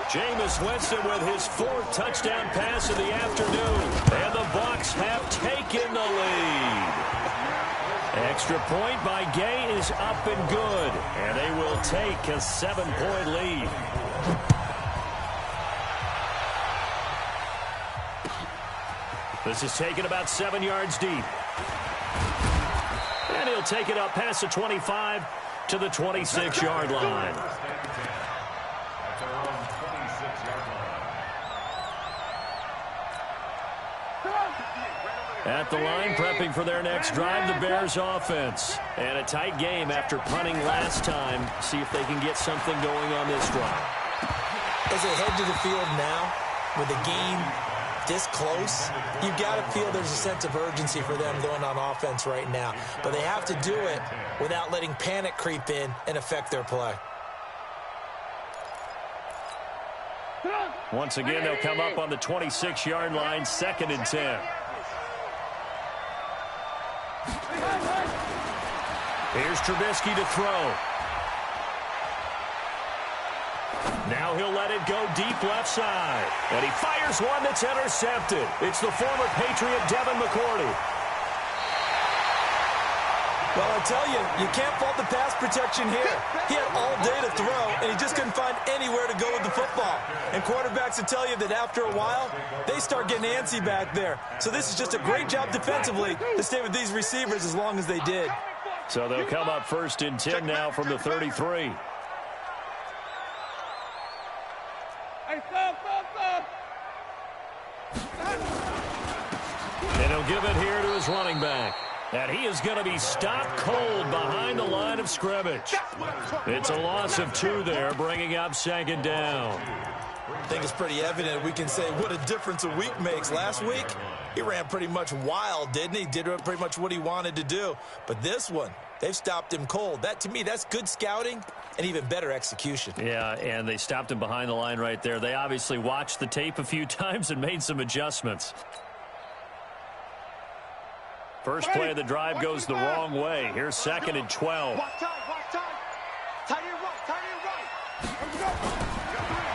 Jameis Winston with his 4th touchdown pass of the afternoon. And the Bucs have taken the lead. Extra point by Gay is up and good, and they will take a 7-point lead. This is taken about 7 yards deep. And he'll take it up past the 25 to the 26-yard line. At the line, prepping for their next drive, the Bears offense. And a tight game after punting last time. See if they can get something going on this drive. As they head to the field now, with the game this close, you've got to feel there's a sense of urgency for them going on offense right now. But they have to do it without letting panic creep in and affect their play. Once again, they'll come up on the 26-yard line, 2nd and 10. Here's Trubisky to throw. Now he'll let it go deep left side. And he fires one that's intercepted. It's the former Patriot Devin McCourty. Well, I tell you, you can't fault the pass protection here. He had all day to throw, and he just couldn't find anywhere to go with the football. And quarterbacks will tell you that after a while, they start getting antsy back there. So this is just a great job defensively to stay with these receivers as long as they did. So they'll come up 1st and 10 now from the 33. And he'll give it here to his running back. And he is going to be stopped cold behind the line of scrimmage. It's a loss of 2 there, bringing up 2nd down. I think it's pretty evident. We can say what a difference a week makes. Last week, he ran pretty much wild, didn't he? Did pretty much what he wanted to do. But this one, they've stopped him cold. That, to me, that's good scouting and even better execution. Yeah, and they stopped him behind the line right there. They obviously watched the tape a few times and made some adjustments. First play of the drive goes the wrong way. Here's 2nd and 12.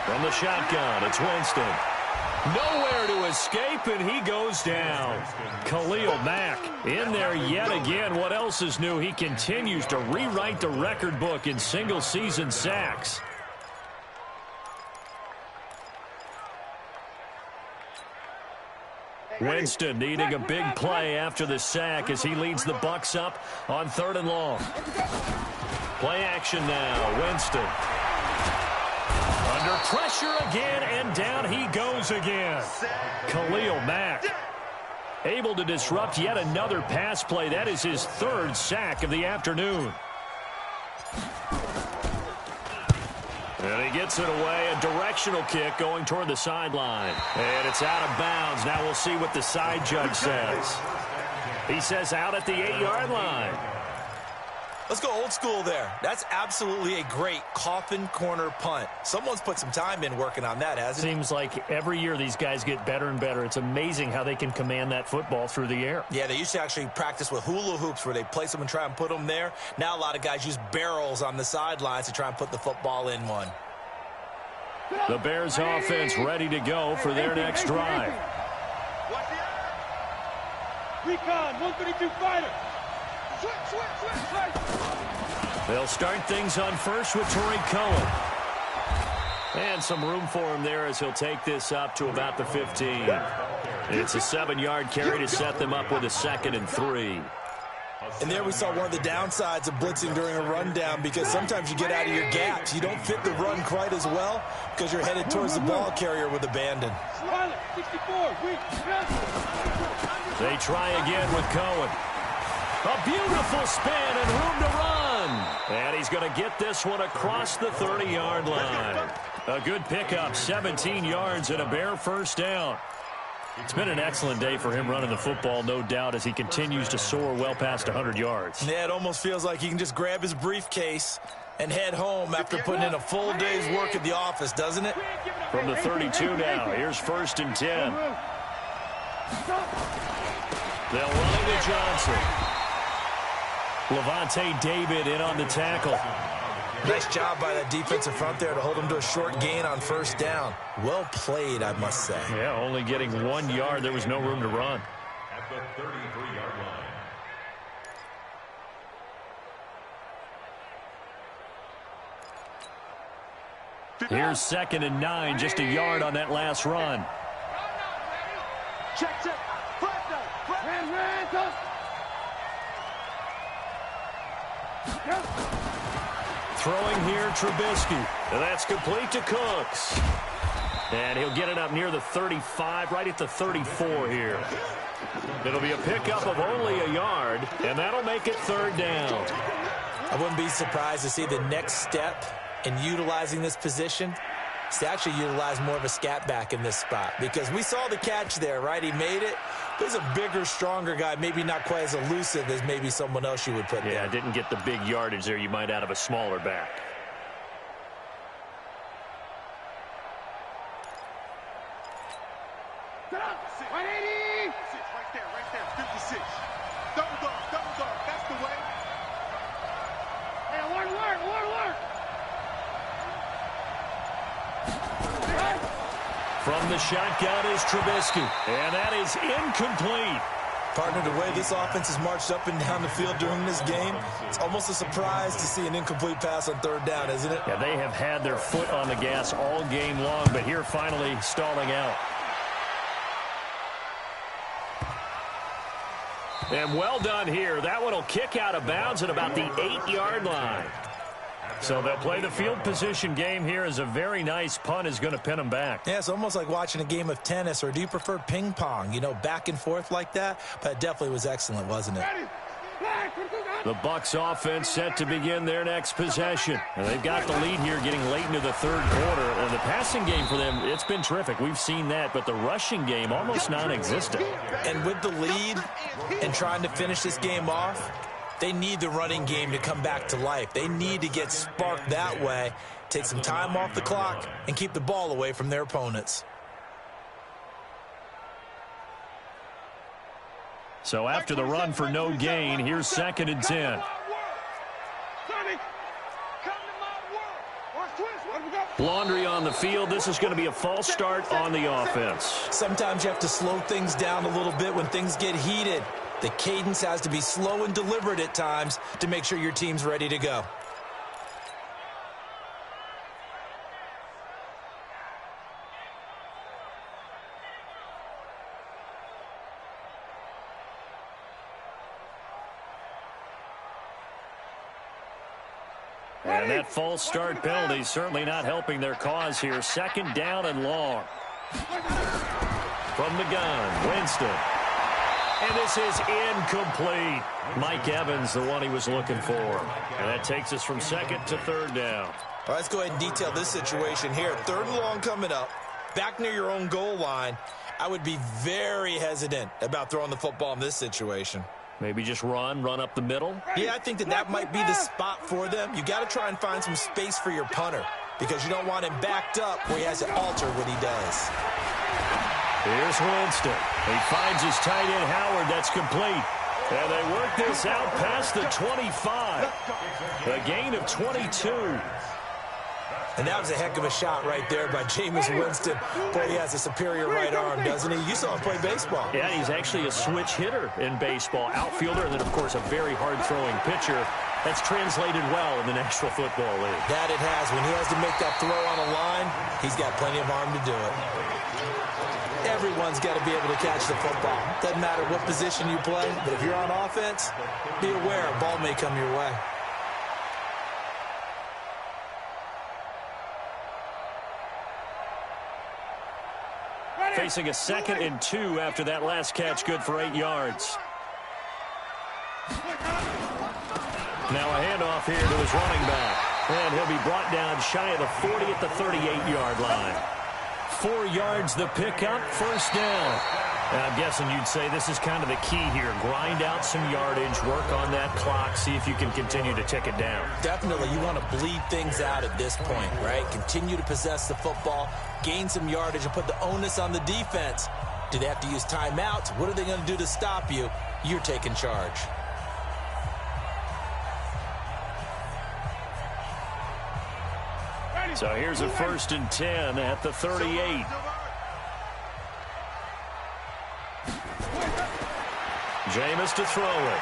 From the shotgun, it's Winston. Nowhere to escape, and he goes down. Khalil Mack in there yet again. What else is new? He continues to rewrite the record book in single-season sacks. Winston needing a big play after the sack as he leads the Bucs up on 3rd and long. Play action now. Winston. Under pressure again, and down he goes again. Khalil Mack able to disrupt yet another pass play. That is his 3rd sack of the afternoon. And he gets it away, a directional kick going toward the sideline. And it's out of bounds. Now we'll see what the side judge says. He says out at the 8-yard line. Let's go old school there. That's absolutely a great coffin corner punt. Someone's put some time in working on that, hasn't it? Seems like every year these guys get better and better. It's amazing how they can command that football through the air. Yeah, they used to actually practice with hula hoops where they place them and try and put them there. Now a lot of guys use barrels on the sidelines to try and put the football in one. The Bears offense ready to go for their next drive. Recon, 132 fighter. They'll start things on first with Tariq Cohen. And some room for him there as he'll take this up to about the 15. It's a 7-yard carry to set them up with a 2nd and 3. And there we saw one of the downsides of blitzing during a rundown, because sometimes you get out of your gaps. You don't fit the run quite as well because you're headed towards the ball carrier with abandon. They try again with Cohen. A beautiful spin and room to run. And he's going to get this one across the 30-yard line. A good pickup, 17 yards and a Bear 1st down. It's been an excellent day for him running the football, no doubt, as he continues to soar well past 100 yards. Yeah, it almost feels like he can just grab his briefcase and head home after putting in a full day's work at the office, doesn't it? From the 32 now, here's 1st and 10. They'll run it with Johnson. Levante David in on the tackle. Nice job by that defensive front there to hold him to a short gain on 1st down. Well played, I must say. Yeah, only getting 1 yard. There was no room to run. At the 33-yard Here's 2nd and 9, just a yard on that last run. Check. Throwing here, Trubisky. And that's complete to Cooks. And he'll get it up near the 35, right at the 34 here. It'll be a pickup of only a yard, and that'll make it 3rd down. I wouldn't be surprised to see the next step in utilizing this position is to actually utilize more of a scat back in this spot, because we saw the catch there, right? He made it. There's a bigger, stronger guy, maybe not quite as elusive as maybe someone else you would put there. Yeah, didn't get the big yardage there you might out of a smaller back. Right there, 56. Double dog, that's the way. Hey, one word. From the shotgun is Trubisky, and that is incomplete. Partner, the way this offense has marched up and down the field during this game, it's almost a surprise to see an incomplete pass on 3rd down, isn't it? Yeah, they have had their foot on the gas all game long, but here finally stalling out. And well done here. That one will kick out of bounds at about the 8-yard line. So they'll play the field position game here as a very nice punt is going to pin them back. Yeah, it's almost like watching a game of tennis, or do you prefer ping pong, you know, back and forth like that? But it definitely was excellent, wasn't it? The Bucs offense set to begin their next possession. And they've got the lead here getting late into the 3rd quarter. And the passing game for them, it's been terrific. We've seen that. But the rushing game, almost non-existent. And with the lead and trying to finish this game off, they need the running game to come back to life. They need to get sparked that way, take some time off the clock, and keep the ball away from their opponents. So after the run for no gain, here's 2nd and 10. Laundry on the field. This is going to be a false start on the offense. Sometimes you have to slow things down a little bit when things get heated. The cadence has to be slow and deliberate at times to make sure your team's ready to go. And that false start penalty certainly not helping their cause here. 2nd down and long. From the gun, Winston. And this is incomplete. Mike Evans, the one he was looking for. And that takes us from 2nd to 3rd down. All right, let's go ahead and detail this situation here. 3rd and long coming up, back near your own goal line. I would be very hesitant about throwing the football in this situation. Maybe just run up the middle? Yeah, I think that might be the spot for them. You got to try and find some space for your punter, because you don't want him backed up where he has to alter what he does. Here's Winston. He finds his tight end, Howard. That's complete. And they work this out past the 25. A gain of 22. And that was a heck of a shot right there by Jameis Winston. Boy, he has a superior right arm, doesn't he? You saw him play baseball. Yeah, he's actually a switch hitter in baseball. Outfielder, and then, of course, a very hard-throwing pitcher. That's translated well in the National Football League. That it has. When he has to make that throw on a line, he's got plenty of arm to do it. Everyone's got to be able to catch the football. Doesn't matter what position you play, but if you're on offense, be aware a ball may come your way. Facing a 2nd and 2 after that last catch, good for 8 yards. Now a handoff here to his running back. And he'll be brought down shy of the 40 at the 38-yard line. 4 yards the pickup, 1st down. And I'm guessing you'd say this is kind of the key here. Grind out some yardage, work on that clock, see if you can continue to tick it down. Definitely, you want to bleed things out at this point, right? Continue to possess the football, gain some yardage, and put the onus on the defense. Do they have to use timeouts? What are they going to do to stop you? You're taking charge. So here's a 1st and 10 at the 38. Jameis to throw it.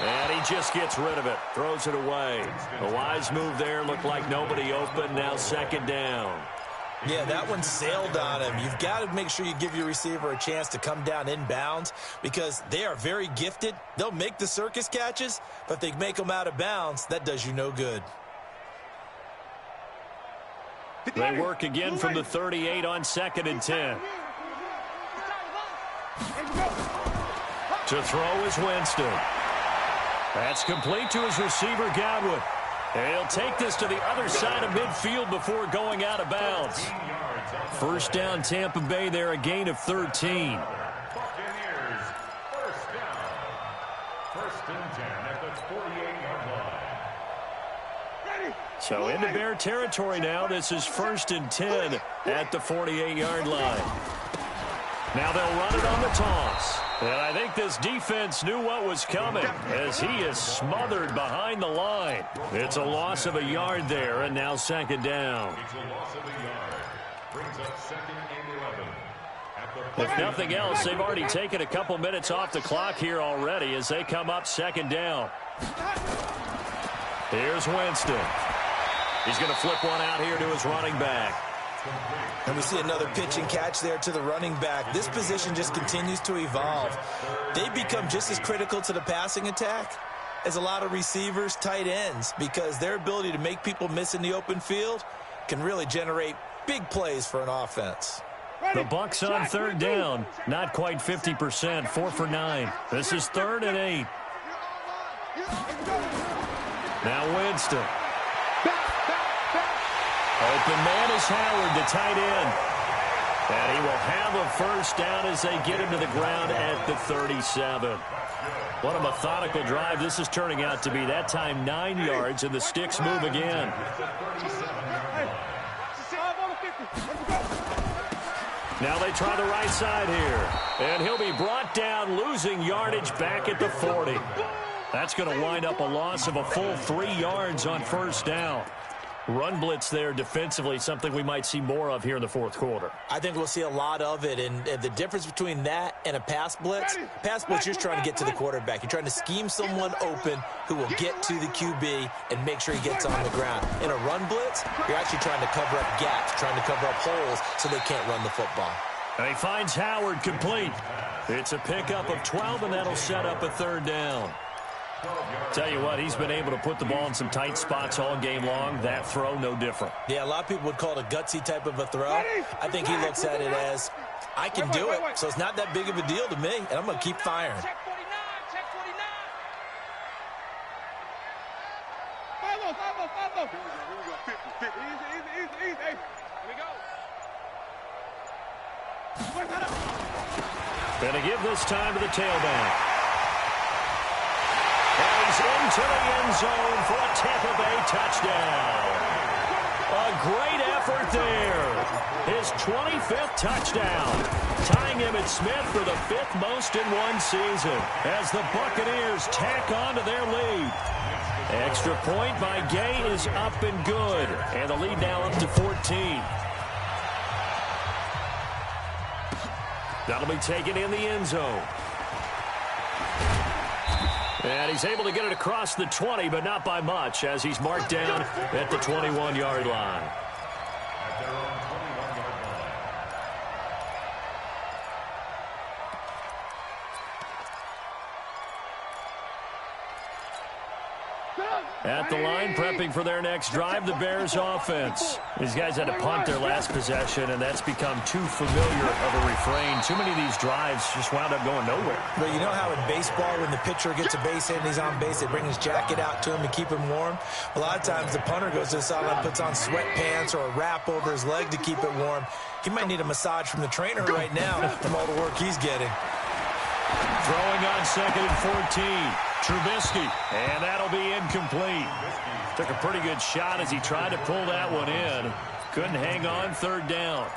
And he just gets rid of it, throws it away. A wise move there, looked like nobody open, now second down. Yeah, that one sailed on him. You've got to make sure you give your receiver a chance to come down inbounds because they are very gifted. They'll make the circus catches, but if they make them out of bounds, that does you no good. They work again from the 38 on 2nd and 10. To throw is Winston. That's complete to his receiver, Godwin. And he'll take this to the other side of midfield before going out of bounds. First down, Tampa Bay there, a gain of 13. Buccaneers, first down. First and 10 at the 48-yard line. So into Bear territory now. This is 1st and 10 at the 48-yard line. Now they'll run it on the toss. And I think this defense knew what was coming as he is smothered behind the line. It's a loss of a yard there, and now second down. It's a loss of a yard. Brings up 2nd and 11. If nothing else, they've already taken a couple minutes off the clock here already as they come up second down. Here's Winston. He's going to flip one out here to his running back. And we see another pitch and catch there to the running back. This position just continues to evolve. They become just as critical to the passing attack as a lot of receivers, tight ends, because their ability to make people miss in the open field can really generate big plays for an offense. The Bucs on third down. Not quite 50%, 4 for 9. This is 3rd and 8. Now Winston. Open man is Howard, the tight end. And he will have a first down as they get him to the ground at the 37. What a methodical drive this is turning out to be. That time 9 yards, and the sticks move again. Now they try the right side here. And he'll be brought down, losing yardage back at the 40. That's going to wind up a loss of a full 3 yards on first down. Run blitz there defensively, something we might see more of here in the fourth quarter. I think we'll see a lot of it, and the difference between that and a pass blitz, you're trying to get to the quarterback. You're trying to scheme someone open who will get to the QB and make sure he gets on the ground. In a run blitz, you're actually trying to cover up gaps, trying to cover up holes so they can't run the football. And he finds Howard complete. It's a pickup of 12, and that'll set up a third down. Tell you what, he's been able to put the ball in some tight spots all game long. That throw, no different. Yeah, a lot of people would call it a gutsy type of a throw. I think he looks at it as, I can do it, so it's not that big of a deal to me, and I'm going to keep firing. Check 49, check 49. 5-0. Here we go, 50. Easy. Hey, here we go. Going to give this time to the tailback. And he's into the end zone for a Tampa Bay touchdown. A great effort there. His 25th touchdown, tying him at Smith for the 5th most in one season as the Buccaneers tack on to their lead. Extra point by Gay is up and good, and the lead now up to 14. That'll be taken in the end zone. And he's able to get it across the 20, but not by much, as he's marked down at the 21-yard line. At their own 21-yard line. At the line, prepping for their next drive, the Bears offense. These guys had to punt their last possession, and that's become too familiar of a refrain. Too many of these drives just wound up going nowhere. But you know how in baseball, when the pitcher gets a base hit and he's on base, they bring his jacket out to him to keep him warm? A lot of times the punter goes to the sideline, puts on sweatpants or a wrap over his leg to keep it warm. He might need a massage from the trainer right now from all the work he's getting. Throwing on 2nd and 14. Trubisky, and that'll be incomplete. Took a pretty good shot as he tried to pull that one in. Couldn't hang on, third down.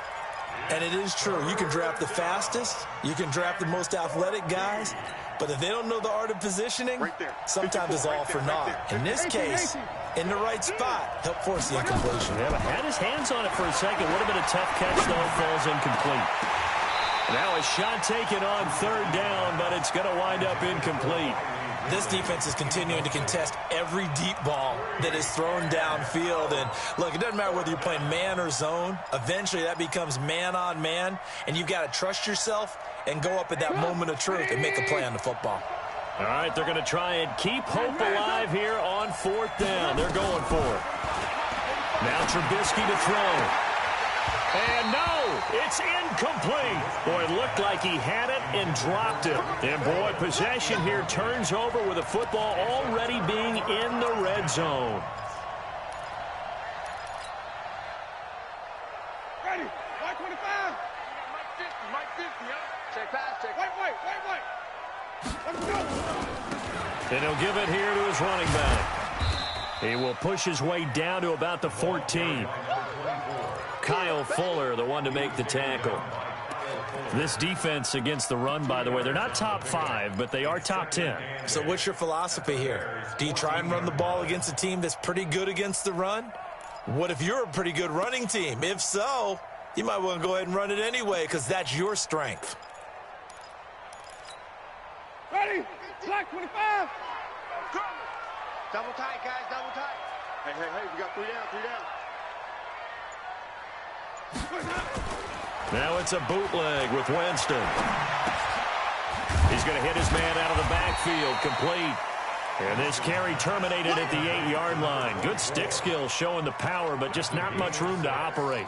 And it is true. You can draft the fastest. You can draft the most athletic guys. But if they don't know the art of positioning, sometimes it's all for naught. In this case, in the right spot, help force the incompletion. Yeah, but had his hands on it for a second. Would have been a tough catch, though. Falls incomplete. Now a shot taken on third down, but it's going to wind up incomplete. This defense is continuing to contest every deep ball that is thrown downfield. And look, it doesn't matter whether you're playing man or zone. Eventually that becomes man on man, and you've got to trust yourself and go up at that moment of truth and make a play on the football. All right, they're going to try and keep hope alive here on 4th down. They're going for it. Now Trubisky to throw. And no, it's incomplete. Boy, it looked like he had it and dropped it. And boy, possession here turns over with the football already being in the red zone. Ready. White 25. Mike 50, huh? Check pass, check. Wait. Let's go. And he'll give it here to his running back. He will push his way down to about the 14. Kyle Fuller, the one to make the tackle. This defense against the run, by the way, they're not top 5, but they are top 10. So what's your philosophy here? Do you try and run the ball against a team that's pretty good against the run? What if you're a pretty good running team? If so, you might want to go ahead and run it anyway because that's your strength. Ready. Black 25. Double tight, guys, double tight. Hey, we got 3 down. Now it's a bootleg with Winston. He's going to hit his man out of the backfield, complete. And this carry terminated at the 8-yard line. Good stick skill showing the power, but just not much room to operate.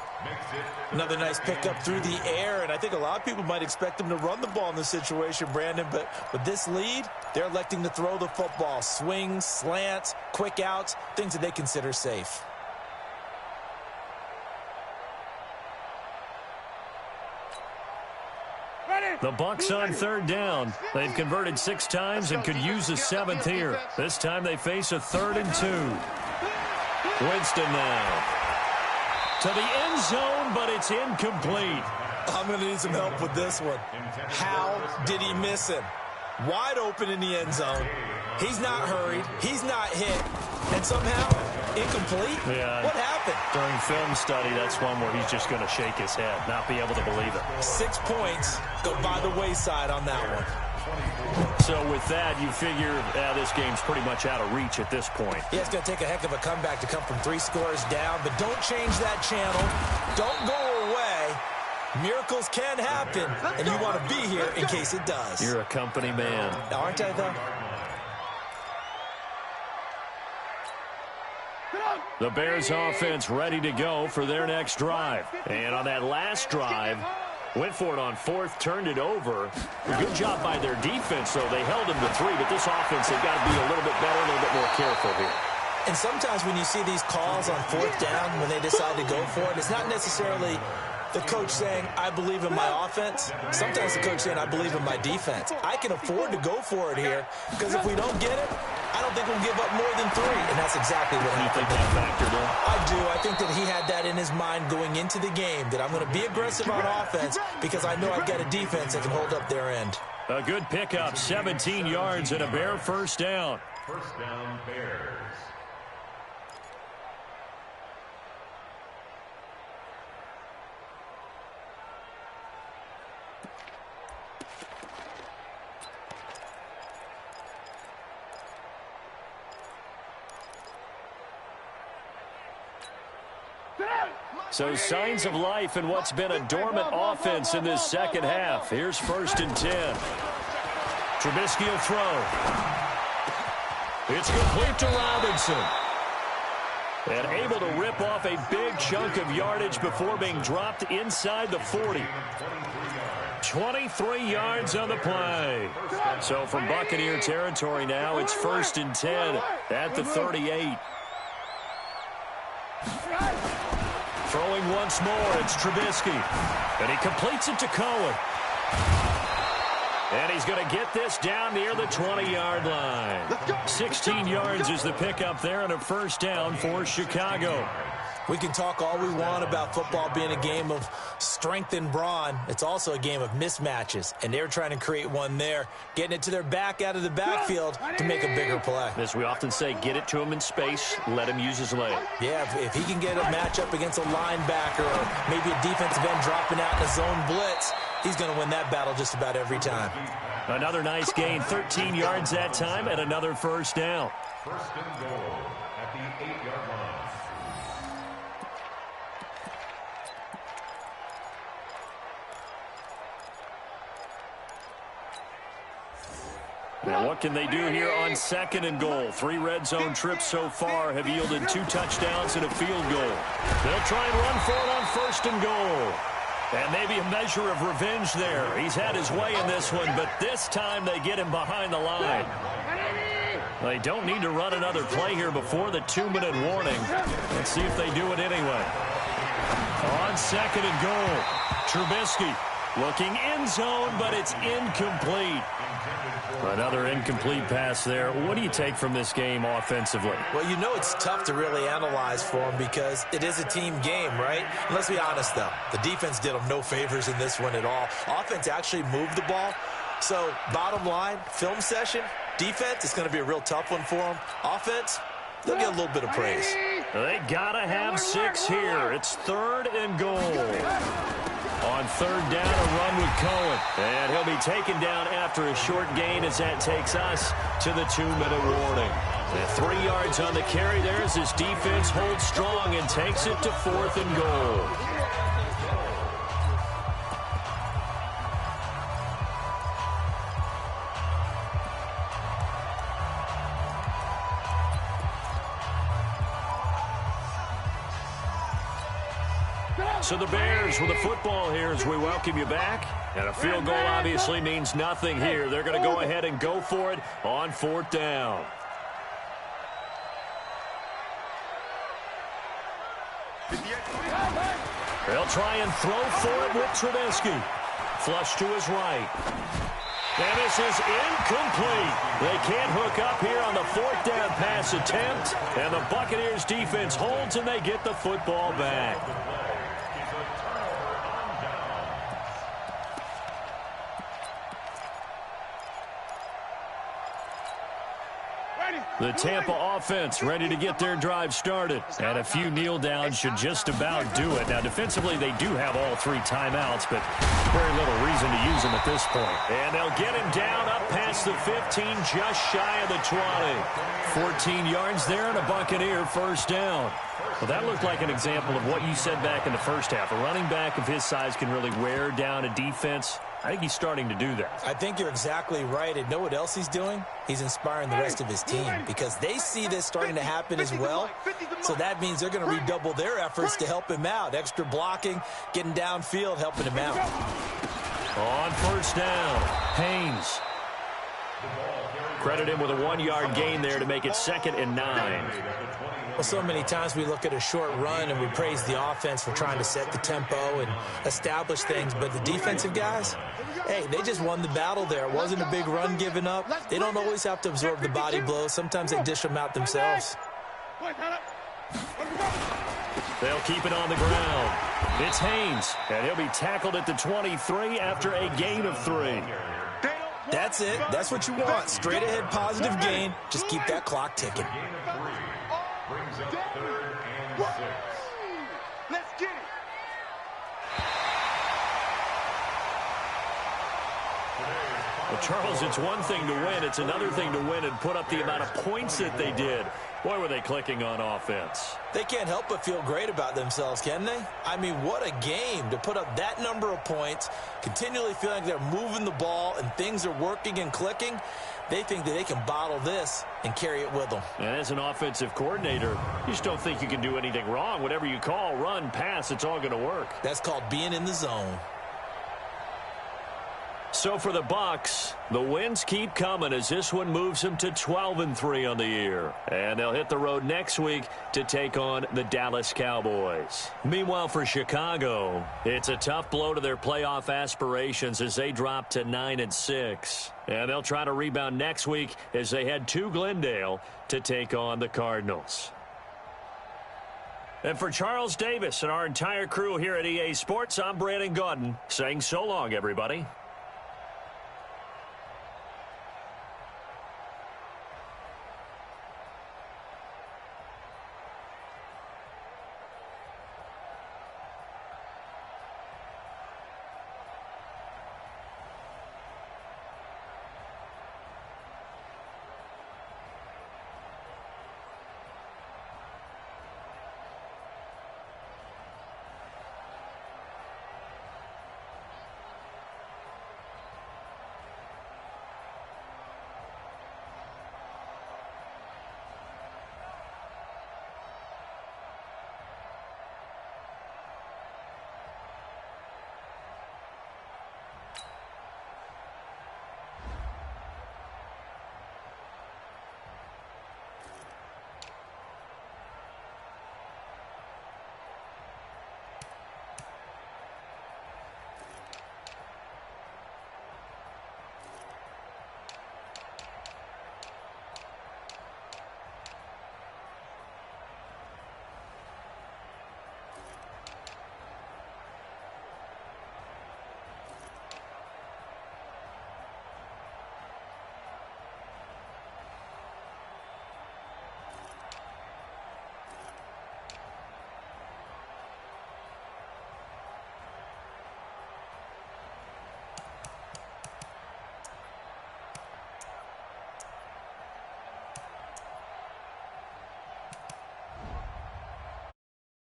Another nice pickup through the air, and I think a lot of people might expect him to run the ball in this situation, Brandon, but with this lead, they're electing to throw the football. Swings, slants, quick outs, things that they consider safe. The Bucs on 3rd down. They've converted 6 times and could use a 7th here. This time they face a 3rd and 2. Winston now to the end zone, but it's incomplete. I'm going to need some help with this one. How did he miss him? Wide open in the end zone. He's not hurried. He's not hit. And somehow, incomplete? Yeah. What happened? During film study, that's one where he's just going to shake his head, not be able to believe it. 6 points go by the wayside on that one. So with that, you figure this game's pretty much out of reach at this point. Yeah, it's going to take a heck of a comeback to come from 3 scores down, but don't change that channel. Don't go away. Miracles can happen, and you want to be here in case it does. You're a company man. Aren't I, though? The Bears offense ready to go for their next drive. And on that last drive, went for it on 4th, turned it over. Good job by their defense, though. They held them to 3, but this offense, they've got to be a little bit better, a little bit more careful here. And sometimes when you see these calls on 4th down, when they decide to go for it, it's not necessarily the coach saying, I believe in my offense. Sometimes the coach saying, I believe in my defense. I can afford to go for it here because if we don't get it, I don't think we'll give up more than 3. And that's exactly what happened. You think that factored in? I do. I think that he had that in his mind going into the game, that I'm going to be aggressive on offense because I know I've got a defense that can hold up their end. A good pickup, 17 yards and a Bear 1st down. 1st down, Bears. So signs of life in what's been a dormant offense in this 2nd half. Here's 1st and 10. Trubisky will throw. It's complete to Robinson. And able to rip off a big chunk of yardage before being dropped inside the 40. 23 yards on the play. So from Buccaneer territory now, it's 1st and 10 at the 38. Throwing once more, it's Trubisky. And he completes it to Cohen. And he's going to get this down near the 20-yard line. 16 yards is the pickup there and a 1st down for Chicago. We can talk all we want about football being a game of strength and brawn. It's also a game of mismatches, and they're trying to create one there, getting it to their back out of the backfield to make a bigger play. As we often say, get it to him in space, let him use his leg. Yeah, if he can get a matchup against a linebacker or maybe a defensive end dropping out in a zone blitz, he's going to win that battle just about every time. Another nice gain, 13 yards that time, and another first down. First and goal at the 8-yard line. Now what can they do here on second and goal? 3 red zone trips so far have yielded 2 touchdowns and a field goal. They'll try and run for it on first and goal. And maybe a measure of revenge there. He's had his way in this one, but this time they get him behind the line. They don't need to run another play here before the 2-minute warning. Let's see if they do it anyway. On second and goal, Trubisky looking end zone, but it's incomplete. Another incomplete pass there. What do you take from this game offensively? Well, you know it's tough to really analyze for them because it is a team game, right? And let's be honest, though. The defense did them no favors in this one at all. Offense actually moved the ball. So, bottom line, film session, defense, it's going to be a real tough one for them. Offense, they'll get a little bit of praise. They got to have 6 here. It's third and goal. On third down, a run with Cohen. And he'll be taken down after a short gain as that takes us to the 2-minute warning. And 3 yards on the carry there as his defense holds strong and takes it to 4th and goal. So the Bears with the football here as we welcome you back. And a field goal obviously means nothing here. They're going to go ahead and go for it on 4th down. They'll try and throw for it with Trubisky. Flush to his right. And this is incomplete. They can't hook up here on the 4th down pass attempt. And the Buccaneers defense holds and they get the football back. The Tampa offense ready to get their drive started. And a few kneel downs should just about do it. Now, defensively, they do have all 3 timeouts, but very little reason to use them at this point. And they'll get him down up past the 15, just shy of the 20. 14 yards there and a Buccaneer first down. Well, that looked like an example of what you said back in the first half. A running back of his size can really wear down a defense. I think he's starting to do that. I think you're exactly right. And know what else he's doing? He's inspiring the rest of his team because they see this starting to happen as well. So that means they're going to redouble their efforts to help him out. Extra blocking, getting downfield, helping him out. On first down, Haynes. Credit him with a 1-yard gain there to make it 2nd and 9. Well, so many times we look at a short run and we praise the offense for trying to set the tempo and establish things. But the defensive guys, hey, they just won the battle there. It wasn't a big run given up. They don't always have to absorb the body blows. Sometimes they dish them out themselves. They'll keep it on the ground. It's Haynes, and he'll be tackled at the 23 after a gain of 3. That's it. That's what you want. Straight ahead positive gain. Just keep that clock ticking. Brings up 3rd and 6. Let's get it. Well, Charles, it's one thing to win. It's another thing to win and put up the amount of points that they did. Boy, were they clicking on offense. They can't help but feel great about themselves, can they? I mean, what a game to put up that number of points, continually feeling like they're moving the ball and things are working and clicking. They think that they can bottle this and carry it with them. And as an offensive coordinator, you just don't think you can do anything wrong. Whatever you call, run, pass, it's all going to work. That's called being in the zone. So for the Bucs, the wins keep coming as this one moves them to 12-3 on the year. And they'll hit the road next week to take on the Dallas Cowboys. Meanwhile, for Chicago, it's a tough blow to their playoff aspirations as they drop to 9-6. And they'll try to rebound next week as they head to Glendale to take on the Cardinals. And for Charles Davis and our entire crew here at EA Sports, I'm Brandon Gaudin saying so long, everybody.